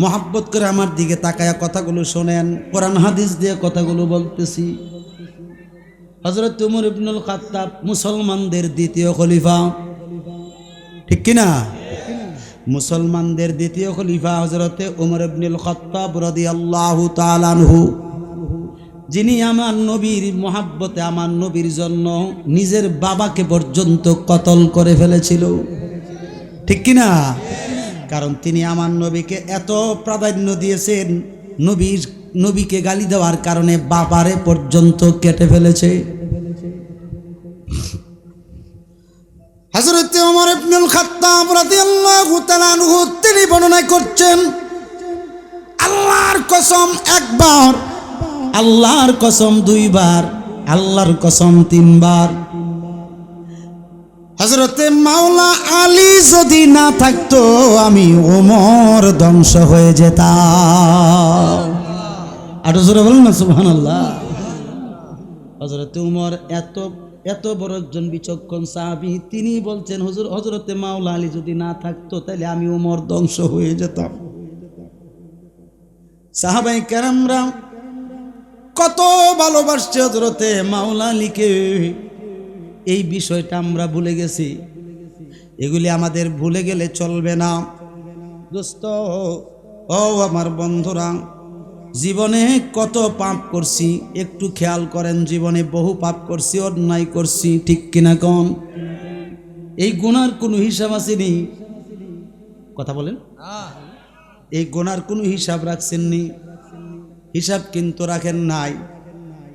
মহব্বত করে আমার দিকে তাকায়া কথাগুলো শোনেন, কোরআন হাদিস দিয়ে কথাগুলো বলতেছি। হযরত ওমর ইবনুল খাত্তাব মুসলমানদের দ্বিতীয় খলিফা, ঠিক কিনা? মুসলমানদের দ্বিতীয় খলিফা হযরতে ওমর ইবনুল খাত্তাব রাদিয়াল্লাহু তাআলা আনহু, যিনি আমার নবীর মহব্বতে আমার নবীর জন্য নিজের বাবাকে পর্যন্ত কতল করে ফেলেছিল, ঠিক কিনা? কারণ তিনি আমার নবীকে এত প্রাধান্য দিয়েছেন, নবীকে গালি দেওয়ার কারণে বাবারে পর্যন্ত কেটে ফেলেছে। হযরত ওমর ইবনুল খাত্তাব রাদিয়াল্লাহু তাআলা আনহু তিনি বর্ণনা করছেন, আল্লাহর কসম একবার, আল্লাহর কসম দুইবার, আল্লাহর কসম তিনবার, হযরতে মাওলা আলী যদি না থাকতো আমি ওমর ধ্বংস হয়ে যেতাম। আর জোরে বলেন না সুবহানাল্লাহ। হযরতে ওমর এত বড় একজন বিচক্ষণ সাহাবী, তিনি বলছেন হযরতে মাওলা আলী যদি না থাকতো তাহলে আমি ওমর ধ্বংস হয়ে যেতাম। সাহাবায়ে কেরামরা কত ভালোবাসছে হযরতে মাওলা আলীকে, এই বিষয়টা আমরা ভুলে গেছি। এগুলি আমাদের ভুলে গেলে চলবে না দোস্ত। ও আমার বন্ধুরা, জীবনে কত পাপ করছি একটু খেয়াল করেন। জীবনে বহু পাপ করছি, অন্যায় করছি, ঠিক কিনা কোন? এই গুনার কোনো হিসাব আসেনি? কথা বলেন। এই গুনার কোনো হিসাব রাখছেননি? হিসাব কিন্তু রাখেন নাই।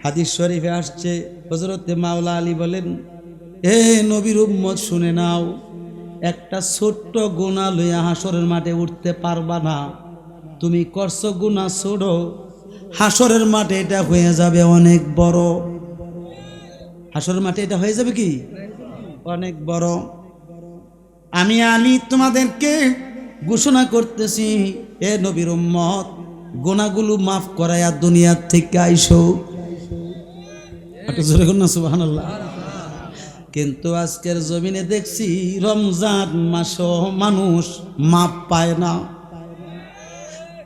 হাদিস শরীফে আসছে, হযরতে মাওলা আলী বলেন, হে নবীর উম্মত শুনে নাও, একটা ছোট্ট গুনাহ লইয়া হাসরের মাঠে উঠতে পারবা না। তুমি করছো গুনাহ ছোট, হাসরের মাঠে এটা হয়ে যাবে অনেক বড়। হাসরের মাঠে এটা হয়ে যাবে কি? অনেক বড়। আমি আলী তোমাদেরকে ঘোষণা করতেছি, হে নবীর উম্মত, গুনাহগুলো মাফ করায়া দুনিয়ার থেকে আইসো। সুবহানাল্লাহ। কিন্তু আজকের জমিনে দেখছি রমজান মাসও মানুষ মাপ পায় না।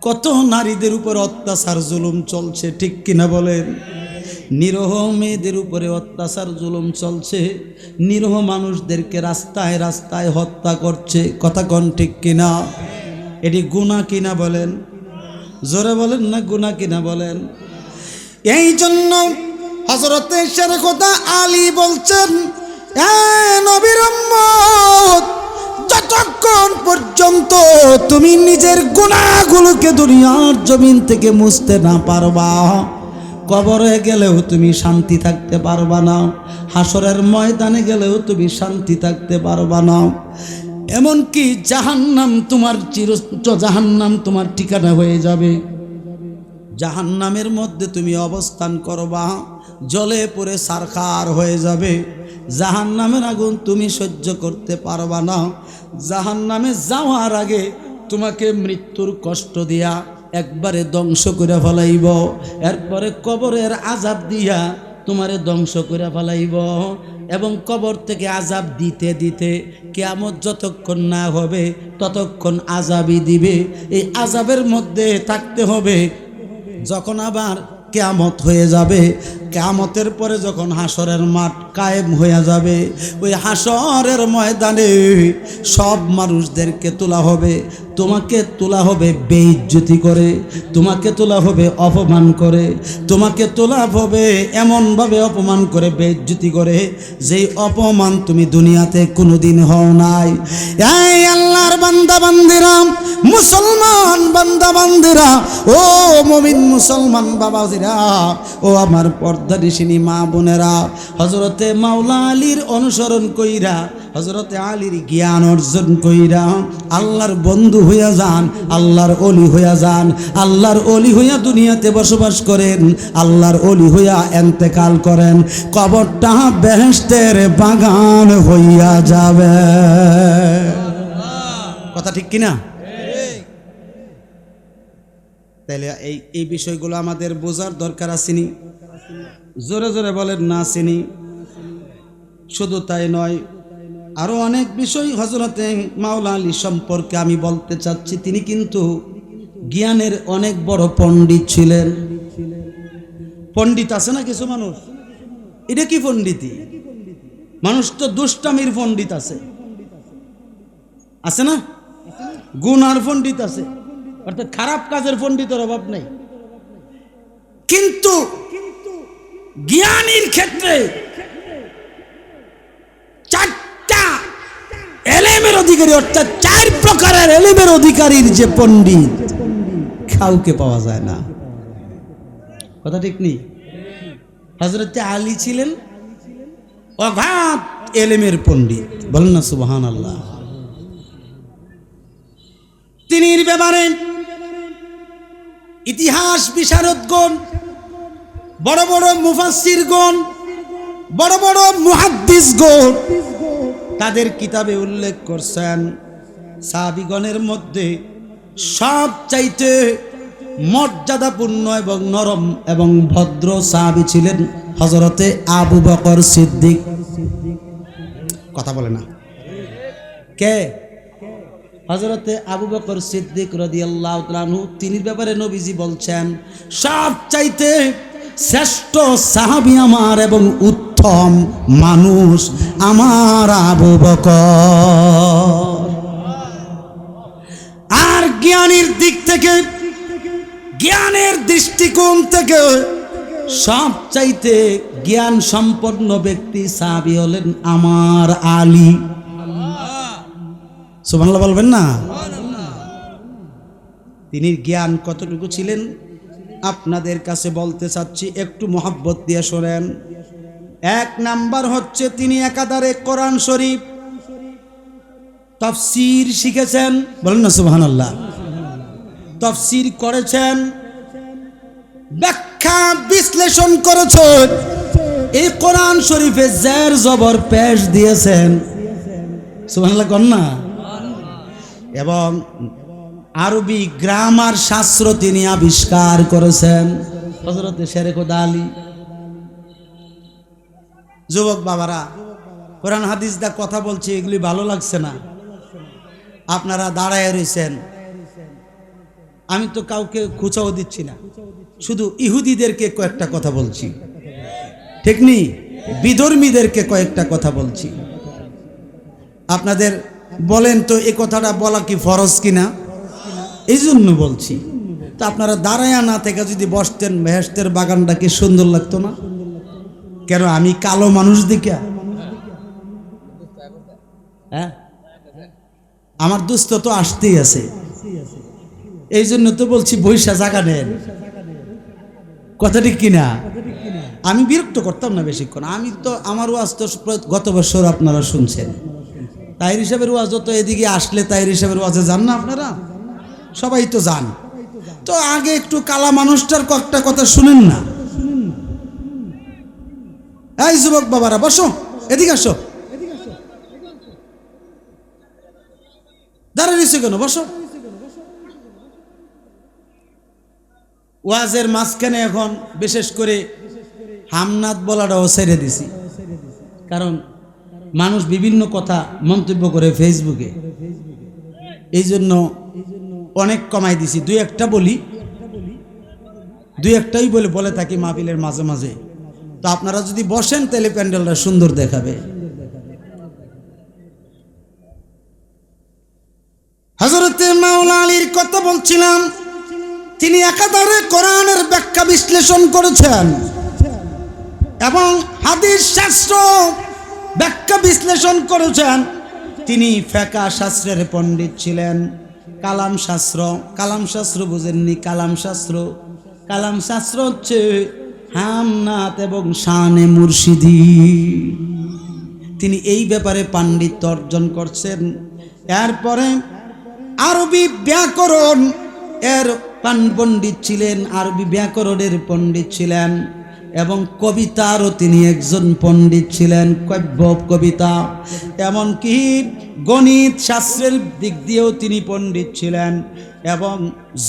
কত নারীদের উপর অত্যাচার জুলুম চলছে, ঠিক কিনা বলেন? নিরহ মেয়েদের উপরে অত্যাচার জুলুম চলছে, নিরহ মানুষদেরকে রাস্তায় রাস্তায় হত্যা করছে। কথা কন ঠিক কিনা? এটি গুনাহ কিনা বলেন? জোরে বলেন না, গুনাহ কিনা বলেন? এই জন্য হযরতে শেরখুদা আলী বলছেন, এ নবীর উম্মত, যতক্ষণ পর্যন্ত তুমি নিজের গুনাহগুলোকে দুনিয়ার জমিন থেকে মুছতে না পারবা, কবরে গেলেও তুমি শান্তি থাকতে পারবা না, হাসরের ময়দানে গেলেও তুমি শান্তি থাকতে পারবা না। এমনকি জাহান্নাম তোমার জাহান্নাম তোমার ঠিকানা হয়ে যাবে। জাহান্নামের মধ্যে তুমি অবস্থান করবা, জলে পড়ে ছারখার হয়ে যাবে। জাহান্নামের আগুন তুমি সহ্য করতে পারবা না। জাহান্নামে যাওয়ার আগে তোমাকে মৃত্যুর কষ্ট দিয়া একবারে ধ্বংস করে ফেলাইব, এরপরে কবরের আযাব দিয়া তোমারে ধ্বংস করে ফেলাইব। এবং কবর থেকে আযাব দিতে দিতে কিয়ামত যতক্ষণ না হবে ততক্ষণ আযাবই দিবে। এই আযাবের মধ্যে থাকতে হবে। যখন আবার কিয়ামত হয়ে যাবে, কিয়ামতের পরে যখন হাসরের মাঠ কায়েম হয়ে যাবে, ওই হাসরের ময়দানে সব মানুষদেরকে তোলা হবে। তোমাকে তোলা হবে বেইজ্জতি করে, তোমাকে তোলা হবে অপমান করে, তোমাকে তোলা হবে এমনভাবে অপমান করে, বেইজ্জতি করে, যেই অপমান তুমি দুনিয়াতে কোনোদিন হও নাই। এই আল্লাহর বান্দা বান্দিরা, মুসলমান বান্দা বান্দিরা, ও মুমিন মুসলমান বাবাজিরা, ও আমার পর্দানিশিনী মা বোনেরা, হযরতে মাওলা আলীর অনুসরণ কইরা, হযরতে আলীর জ্ঞান অর্জন কইরা আল্লাহর বন্ধু হইয়া যান, আল্লাহর ওলি হইয়া যান। আল্লাহর ওলি হইয়া দুনিয়াতে বসবাস করেন, আল্লাহর ওলি হইয়া ইন্তেকাল করেন, কবরটা বেহেশতের বাগান হইয়া যাবে। কথা ঠিক কিনা? তাইলে এই বিষয়গুলো আমাদের বোঝার দরকার আসেনি? জোরে জোরে বলেন না আসেনি? শুধু তাই নয়, আরো অনেক বিষয় হযরতে মাওলা আলী সম্পর্কে আমি বলতে চাচ্ছি। তিনি কিন্তু জ্ঞানের অনেক বড় পণ্ডিত ছিলেন। পণ্ডিত আছে না কিছু মানুষ, এটা কি পণ্ডিতি? মানুষ তো দুষ্টামির পণ্ডিত আছে, আছে না? গুনার পণ্ডিত আছে, অর্থাৎ খারাপ কাজের পণ্ডিতের অভাব নেই। কিন্তু জ্ঞানীর ক্ষেত্রে চারটা এলেমের অধিকারী, অর্থাৎ 4 প্রকারের এলেমের অধিকারীর যে পণ্ডিত, কাউকে পাওয়া যায় না। কথা ঠিক নেই? হযরতে আলী ছিলেন অগাধ এলেমের পণ্ডিত, বলেন না সুবহানাল্লাহ। তিনির ব্যাপারে ইতিহাস বিশারদগণ, বড় বড় মুফাসসিরগণ, বড় বড় মুহাদ্দিসগণ তাদের কিতাবে উল্লেখ করছেন, সাহাবীগণের মধ্যে সবচাইতে মর্যাদাপূর্ণ এবং নরম এবং ভদ্র সাহাবী ছিলেন হযরতে আবু বকর সিদ্দিক। কথা বলে না কে? হযরতে আবু বকর সিদ্দিক রাদিয়াল্লাহু তাআলা আনহু। তিনির ব্যাপারে নবীজি বলছেন, সবচাইতে শ্রেষ্ঠ সাহাবী আমার এবং উত্তম মানুষ আমার আবু বকর। আর জ্ঞানের দিক থেকে, জ্ঞানের দৃষ্টিকোণ থেকে সবচাইতে জ্ঞান সম্পন্ন ব্যক্তি সাহাবী হলেন আমার আলী। সুবহানাল্লাহ বলবেন না? তিনি জ্ঞান কতটুকু ছিলেন আপনাদের কাছে বলতে চাচ্ছি, একটু মহব্বত দিয়ে শোনেন। 1 নাম্বার হচ্ছে তিনি একাধারে কোরআন শরীফ তাফসীর শিখেছেন, বলেন না সুবহানাল্লাহ। তাফসীর করেছেন, ব্যাখ্যা বিশ্লেষণ করেছেন, এই কোরআন শরীফে জের জবর পেশ দিয়েছেন, সুবহানাল্লাহ কোন না? এবং আরবি গ্রামার শাস্ত্র তিনি আবিষ্কার করেছেন, হযরতে শেরে খোদা আলী। যুবক বাবারা, কোরআন হাদিস দা কথা বলছি, এগুলি ভালো লাগছে না? আপনারা দাঁড়ায় রয়েছেন, আমি তো কাউকে খুঁচাও দিচ্ছি না, শুধু ইহুদিদেরকে কয়েকটা কথা বলছি, ঠিক নেই? বিধর্মীদেরকে কয়েকটা কথা বলছি। আপনাদের বলেন তো এই কথাটা বলা কি ফরজ কিনা? এই জন্য বলছি। তো আপনারা দাঁড়ায়া না থেকে যদি বসতেন, বেহেশতের বাগানটা কি সুন্দর লাগতো না? কেন আমি কালো মানুষ দিকে? হ্যাঁ, আমার দুস্থ তো আসতেই আছে, এই জন্য তো বলছি বৈশা জায়গা নেন। কথা ঠিক কিনা? আমি বিরক্ত করতাম না বেশিক্ষণ। আমি তো আমার ওয়াজ তো গত বছর আপনারা শুনছেন, তাইর হিসাবের ওয়াজ তো এদিকে আসলে তাইর হিসাবের ওয়াজে যান না আপনারা? সবাই তো যান। তো আগে একটু কালা মানুষটার কয়েকটা কথা শুনেন না। এই যুবক বাবারা বসো, এদিকে আসো। দাঁড়িয়ে রয়েছে কেন? বসো। ওয়াজের মাঝখানে এখন বিশেষ করে হামনাত বলাটাও ছেড়ে দিছি, কারণ মানুষ বিভিন্ন কথা মন্তব্য করে ফেসবুকে, এই জন্য অনেক কমাই দিছি। 2-1টা বলি, 2-1টাই বলে থাকি মাহফিলের মাঝে মাঝে। তো আপনারা যদি বসেন তাহলে প্যান্ডেলটা সুন্দর দেখাবে। হযরতে মাওলা আলীর কথা বলছিলাম, তিনি একাধারে কোরআনের ব্যাখ্যা বিশ্লেষণ করেছেন এবং হাদিস শাস্ত্র ব্যাখ্যা বিশ্লেষণ করেছেন। তিনি ফিকহ শাস্ত্রের পণ্ডিত ছিলেন। কালাম শাস্ত্র, কালাম শাস্ত্র বুঝেননি? কালাম শাস্ত্র, কালাম শাস্ত্র হচ্ছে হামনাত এবং শানে মুর্শিদি। তিনি এই ব্যাপারে পাণ্ডিত্য অর্জন করছেন। এরপরে আরবি ব্যাকরণ এর পণ্ডিত ছিলেন, আরবি ব্যাকরণের পণ্ডিত ছিলেন। এবং কবিতারও তিনি একজন পণ্ডিত ছিলেন, কাব্য কবিতা, এমনকি গণিত শাস্ত্রের দিক দিয়েও তিনি পণ্ডিত ছিলেন এবং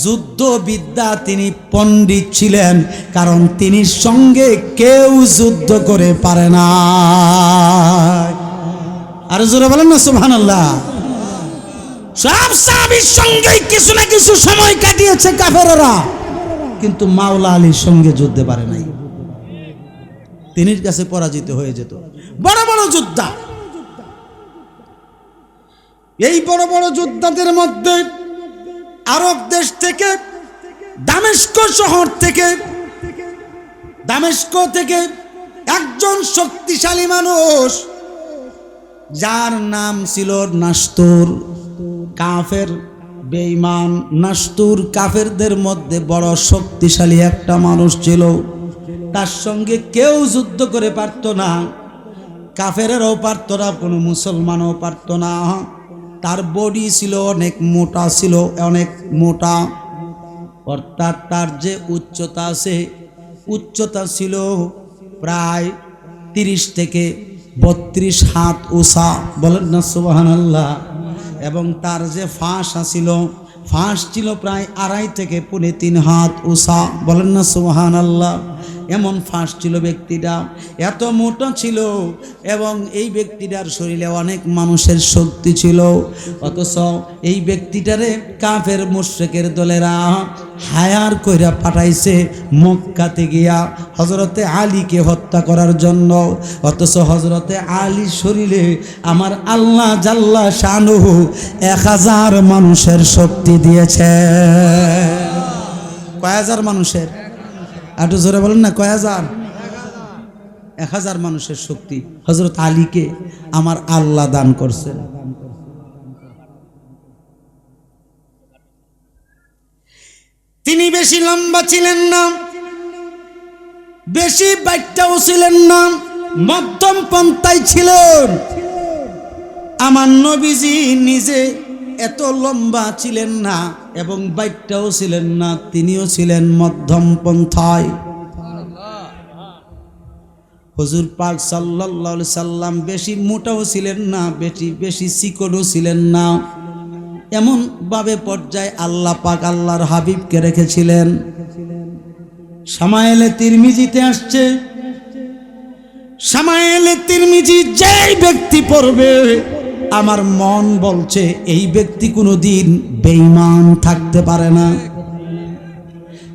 যুদ্ধবিদ্যা তিনি পণ্ডিত ছিলেন, কারণ তিনি সঙ্গে কেউ যুদ্ধ করে পারে না। আর জোরে বলেন না সুবহানাল্লাহ। সব সাহাবীর সঙ্গেই কিছু না কিছু সময় কাটিয়েছে কাফেররা, কিন্তু মাওলা আলীর সঙ্গে যুদ্ধে পারে নাই। তিনির কাছে পরাজিত হয়ে যেত। বড় বড় যোদ্ধা, এই বড় বড় যোদ্ধাদের মধ্যে আরব দেশ থেকে, দামেস্ক শহর থেকে, দামেস্ক থেকে একজন শক্তিশালী মানুষ, যার নাম ছিল নাস্তুর, কাফের বেঈমান নাস্তুর, কাফেরদের মধ্যে বড় শক্তিশালী একটা মানুষ ছিল। তার সঙ্গে কেউ যুদ্ধ করে পারত না, কাফেরেরও পারত না, কোনো মুসলমানও পারত না। তার বডি ছিল অনেক মোটা, ছিল অনেক মোটা, অর্থাৎ তার যে উচ্চতা আছে, উচ্চতা ছিল প্রায় 30 থেকে 32 হাত উঁচা, বলেন না সুবহানাল্লাহ। এবং তার যে ফাঁস ছিল, ফাঁস ছিল প্রায় 2.5 থেকে 3.5 হাত উঁচা, বলেন না সুবহানাল্লাহ। এমন ফাঁস ছিল ব্যক্তিটা, এত মোটা ছিল, এবং এই ব্যক্তিটার শরীরে অনেক মানুষের শক্তি ছিল। অথচ এই ব্যক্তিটারে কাফের মুশরিকের দলেরা হায়ার কইরা পাঠাইছে মক্কাতে গিয়া হযরতে আলীকে হত্যা করার জন্য। অথচ হযরতে আলীর শরীরে আমার আল্লাহ জাল্লা শানুহু 1000 মানুষের শক্তি দিয়েছে। কয় হাজার মানুষের? একটু জোরে বলেন না, কয় হাজার? 1000 মানুষের শক্তি হযরত আলীকে আমার আল্লাহ দান করছেন। তিনি বেশি লম্বা ছিলেন না, বেশি বাইটটাও ছিলেন না, মধ্যম পন্থায় ছিলেন। আমার নবীজি নিজে এত লম্বা ছিলেন না এবং বাইটটাও ছিলেন না, তিনিও ছিলেন মধ্যম পন্থায়। হুজুর পাক সাল্লাল্লাহু আলাইহি সাল্লাম বেশি মোটাও ছিলেন না, বেশি চিকনও ছিলেন না। এমন ভাবে পর্যায়ে আল্লাহ পাক আল্লাহর হাবিবকে রেখেছিলেন। শামায়েলে তিরমিজিতে আসছে, শামায়েলে তিরমিজি যেই ব্যক্তি পড়বে, আমার মন বলছে এই ব্যক্তি কোনোদিন বেঈমান থাকতে পারে না।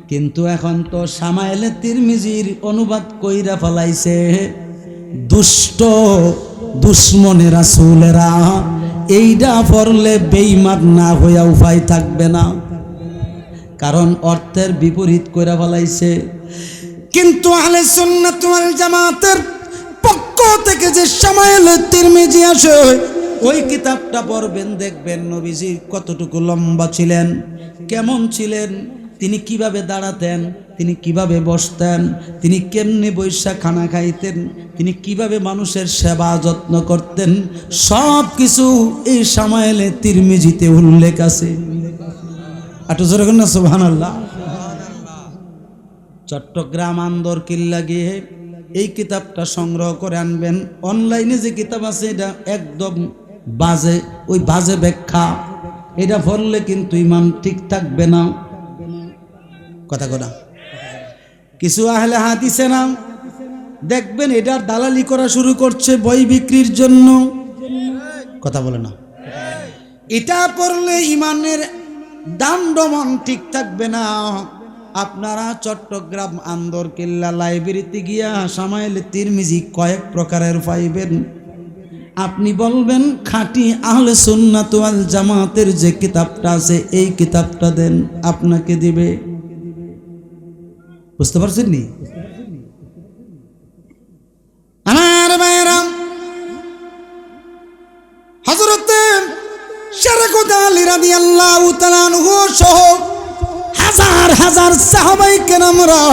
কিন্তু এখন তো শামায়েলে তিরমিজির অনুবাদ কইরা ফলাইছে দুষ্ট দুশ্মনে রাসূলেরা, এইটা পড়লে বেঈমান না হইয়া উপায় থাকবে না, কারণ অর্থের বিপরীত কইরা ফলাইছে। কিন্তু আহলে সুন্নাত ওয়াল জামাতের পক্ষ থেকে যে শামায়েলে তিরমিজি আসে, ওই কিতাবটা পড়বেন, দেখবেন নবীজি কতটুকু লম্বা ছিলেন, কেমন ছিলেন, তিনি কিভাবে দাঁড়াতেন, তিনি কিভাবে বসতেন, তিনি কেমনে বৈশা খানা খাইতেন, তিনি কিভাবে মানুষের সেবা যত্ন করতেন, সব কিছু এই শামায়েলে তিরমিজিতে উল্লেখ আছে। একটু জোরে বলেন না সুবহানাল্লাহ। চট্টগ্রাম আন্দর কিল্লা গিয়ে এই কিতাবটা সংগ্রহ করে আনবেন। অনলাইনে যে কিতাব আছে এটা একদম বাজে, ওই বাজে ব্যাখ্যা, এটা পড়লে কিন্তু ইমান ঠিক থাকবে না। কথা কথা কিছু আহলে হাদিসে না দেখবেন এটার দালালি করা শুরু করছে বই বিক্রির জন্য। কথা বলে না, এটা পড়লে ইমানের দাণ্ডমন ঠিক থাকবে না। আপনারা চট্টগ্রাম আন্দর কিল্লা লাইব্রেরিতে গিয়া শামায়েলে তিরমিজি কয়েক প্রকারের পাইবেন। আপনি বলবেন খাঁটি আহলে সুন্নাত ওয়াল জামাতের যে কিতাবটা আছে এই কিতাবটা দেন, আপনাকে দিবে। বুঝতে পারছেন নি আমার ভাইরা? হযরতে শরীয়ত আলী রাদিয়াল্লাহু তাআলা আনহু সহ হাজার হাজার সাহাবায়ে কেরামরা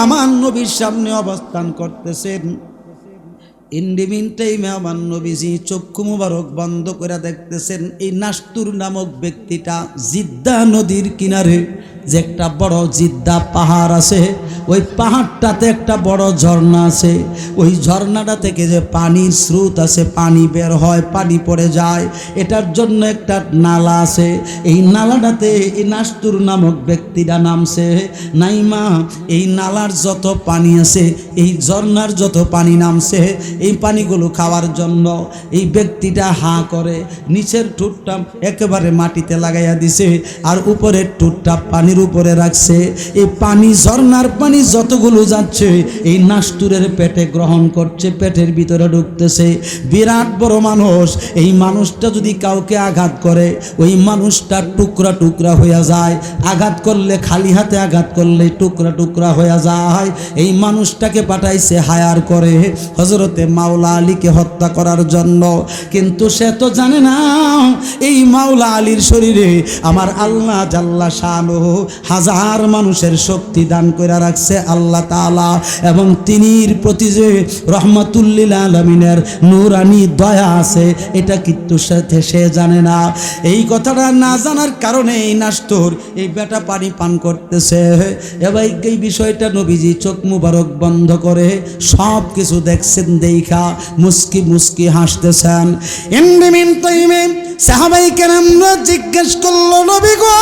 আমার নবীর সামনে অবস্থান করতেছেন। ইন্ডিমিন টাইমে আমার নবীজি চক্ষু মুবারক বন্ধ করে দেখতেছেন এই নাস্তুর নামক ব্যক্তিটা জিদ্দা নদীর কিনারে যে একটা বড় জিদ্দা পাহাড় আছে, ওই পাহাড়টাতে একটা বড় ঝর্ণা আছে। ওই ঝর্ণাটা থেকে যে পানির স্রোত আছে, পানি বের হয়, পানি পড়ে যায়, এটার জন্য একটা নালা আছে। এই নালাটাতে এই নাস্তুর নামক ব্যক্তিটা নামছে। নাইমা এই নালার যত পানি আছে, এই ঝর্ণার যত পানি নামছে, এই পানিগুলো খাওয়ার জন্য এই ব্যক্তিটা হা করে নিচের ঠোঁটটা একেবারে মাটিতে লাগাইয়া দিছে, আর উপরের ঠোঁটটা পানির উপরে রাখছে। এই পানি, ঝর্ণার পানি যতগুলো যাচ্ছে এই নাস্তুরের পেটে গ্রহণ করছে, পেটের ভিতরে ঢুকতেছে। বিরাট বড় মানুষ, এই মানুষটা যদি কাউকে আঘাত করে ওই মানুষটা টুকরা টুকরা হয়ে যায়। আঘাত করলে, খালি হাতে আঘাত করলে টুকরা টুকরা হয়ে যায়। এই মানুষটাকে পাঠাইছে হায়ার করে হযরতে মাওলা আলীকে হত্যা করার জন্য, কিন্তু সে তো জানে না এই মাওলা আলীর শরীরে আমার আল্লাহ জাল্লা শানুহু হাজার মানুষের শক্তি দান করে রাখছে আল্লাহ তাআলা, এবং তিনির প্রতি যে রহমাতুল্লিল আলামিনের নূরানি দয়া আছে এটা কিন্তু সে জানে না। এই কথাটা না জানার কারণে এই নাস্তুর এই বেটা পানি পান করতেছে। এবার এই বিষয়টা নবীজি চোখ মুবারক বন্ধ করে সব কিছু দেখছেন, দেখা মুস্কি মুস্কি হাসতেছেন। ইন্ডিমিন টাইমে সাহাবাই কেরামরা জিজ্ঞেস করলো, নবী গো,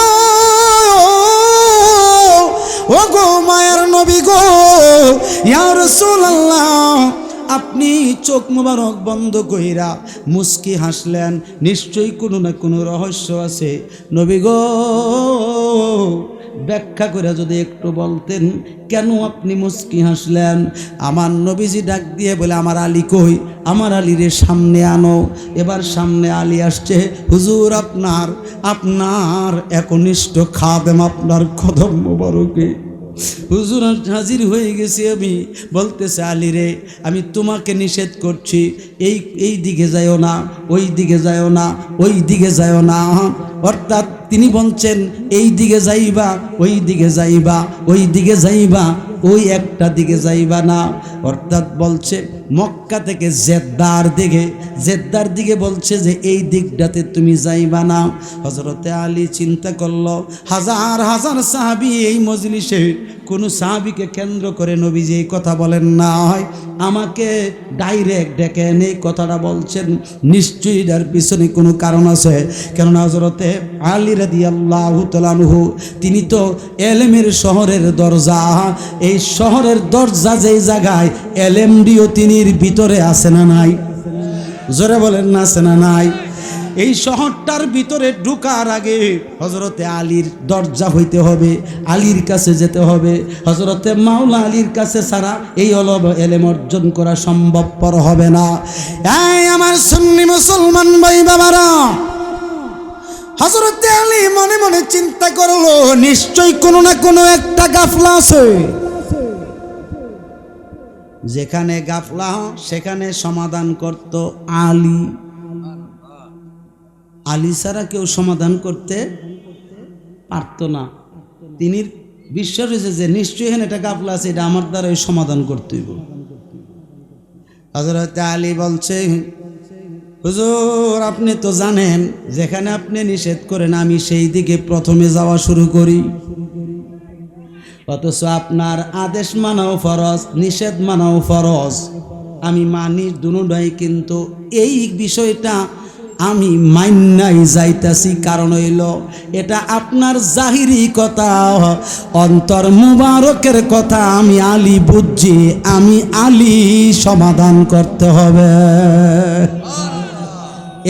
ও গো মায়ার নবী গো, ইয়া রাসূলুল্লাহ, আপনি চোখ মুবারক বন্ধ কইরা মুস্কি হাসলেন, নিশ্চয়ই কোনো না কোনো রহস্য আছে। নবী গো, ব্যাখ্যা করে যদি একটু বলতেন কেন আপনি মুস্কি হাসলেন। আমার নবীজি ডাক দিয়ে বলে, আমার আলী কই, আমার আলীরে সামনে আনো। এবার সামনে আলী আসছে। হুজুর, আপনার একনিষ্ঠ খাদেম আপনার কদম মোবারকে হুজুর হাজির হয়ে গেছি। আমি বলতেছে, আলী রে, আমি তোমাকে নিষেধ করছি, এই দিকে যাইও না, ওই দিকে যাইও না, ওই দিকে যাইও না। অর্থাৎ তিনি বলছেন এই দিকে যাইবা, ওই দিকে যাইবা, ওই দিকে যাইবা, ওই একটা দিকে যাইবা না। অর্থাৎ বলছে মক্কা থেকে জেদ্দার দিকে বলছে যে এই দিকটাতে তুমি যাইবা না। হযরতে আলী চিন্তা করলো, হাজার হাজার সাহাবী এই মজলিসে, কোন সাহাবীকে কেন্দ্র করে নবীজি এই কথা বলেন না, আমাকে ডাইরেক্ট ডেকে এনে কথাটা বলছেন, নিশ্চয়ই এর পিছনে কোনো কারণ আছে। কেননা হযরতে আলী রাদিয়াল্লাহু তাআলা আনহু তিনি তো এলেমের শহরের দরজা। এই শহরের দরজা যেই জায়গায়, এলেমডিও তিনির ভিতরে আছে না নাই? জোরে বলেন না, আছে না নাই? এই শহরটার ভিতরে ঢোকার আগে হযরতে আলীর দরজা হইতে হবে, আলীর কাছে যেতে হবে। হযরতে মাওলা আলীর কাছে ছাড়া এই এলেম অর্জন করা সম্ভবপর হবে না। এই আমার সুন্নি মুসলমান ভাই বাবারা, হযরতে আলী মনে মনে চিন্তা করলো, নিশ্চয়ই কোনো না কোনো একটা গাফলা আছে। যেখানে গাফলা সেখানে সমাধান করত আলী। আলী ছাড়া কেউ সমাধান করতে পারত না। তিনি বিশ্বাস হয়েছে যে নিশ্চয়ই এখানে একটা গাফলা আছে, এটা আমার দ্বারা সমাধান করতে হইব। হযরত আলী বলছে, হুজুর, আপনি তো জানেন যেখানে আপনি নিষেধ করেন আমি সেই দিকে প্রথমে যাওয়া শুরু করি, অথচ আপনার আদেশ মানাও ফরজ, নিষেধ মানাও ফরজ। আমি মানি দুটোই, কিন্তু এই বিষয়টা আমি মাইন্নাই যাইতাছি। কারণ হইল এটা আপনার জাহিরি কথা, অন্তর মুবারকের কথা আমি আলী বুঝছি, আমি আলী সমাধান করতে হবে।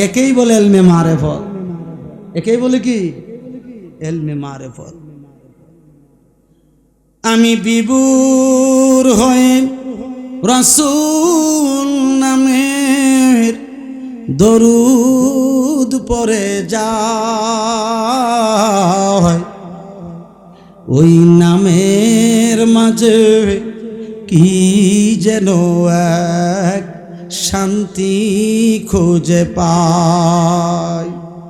একেই বলে এলমে মারেফত, একেই বলে কি এলমে মারেফত। আমি বিভোর হয়ে রাসূল নামের দরুদ পড়ে যায়, ওই নামের মাঝে কি যেন এক শান্তি খুঁজে পায়।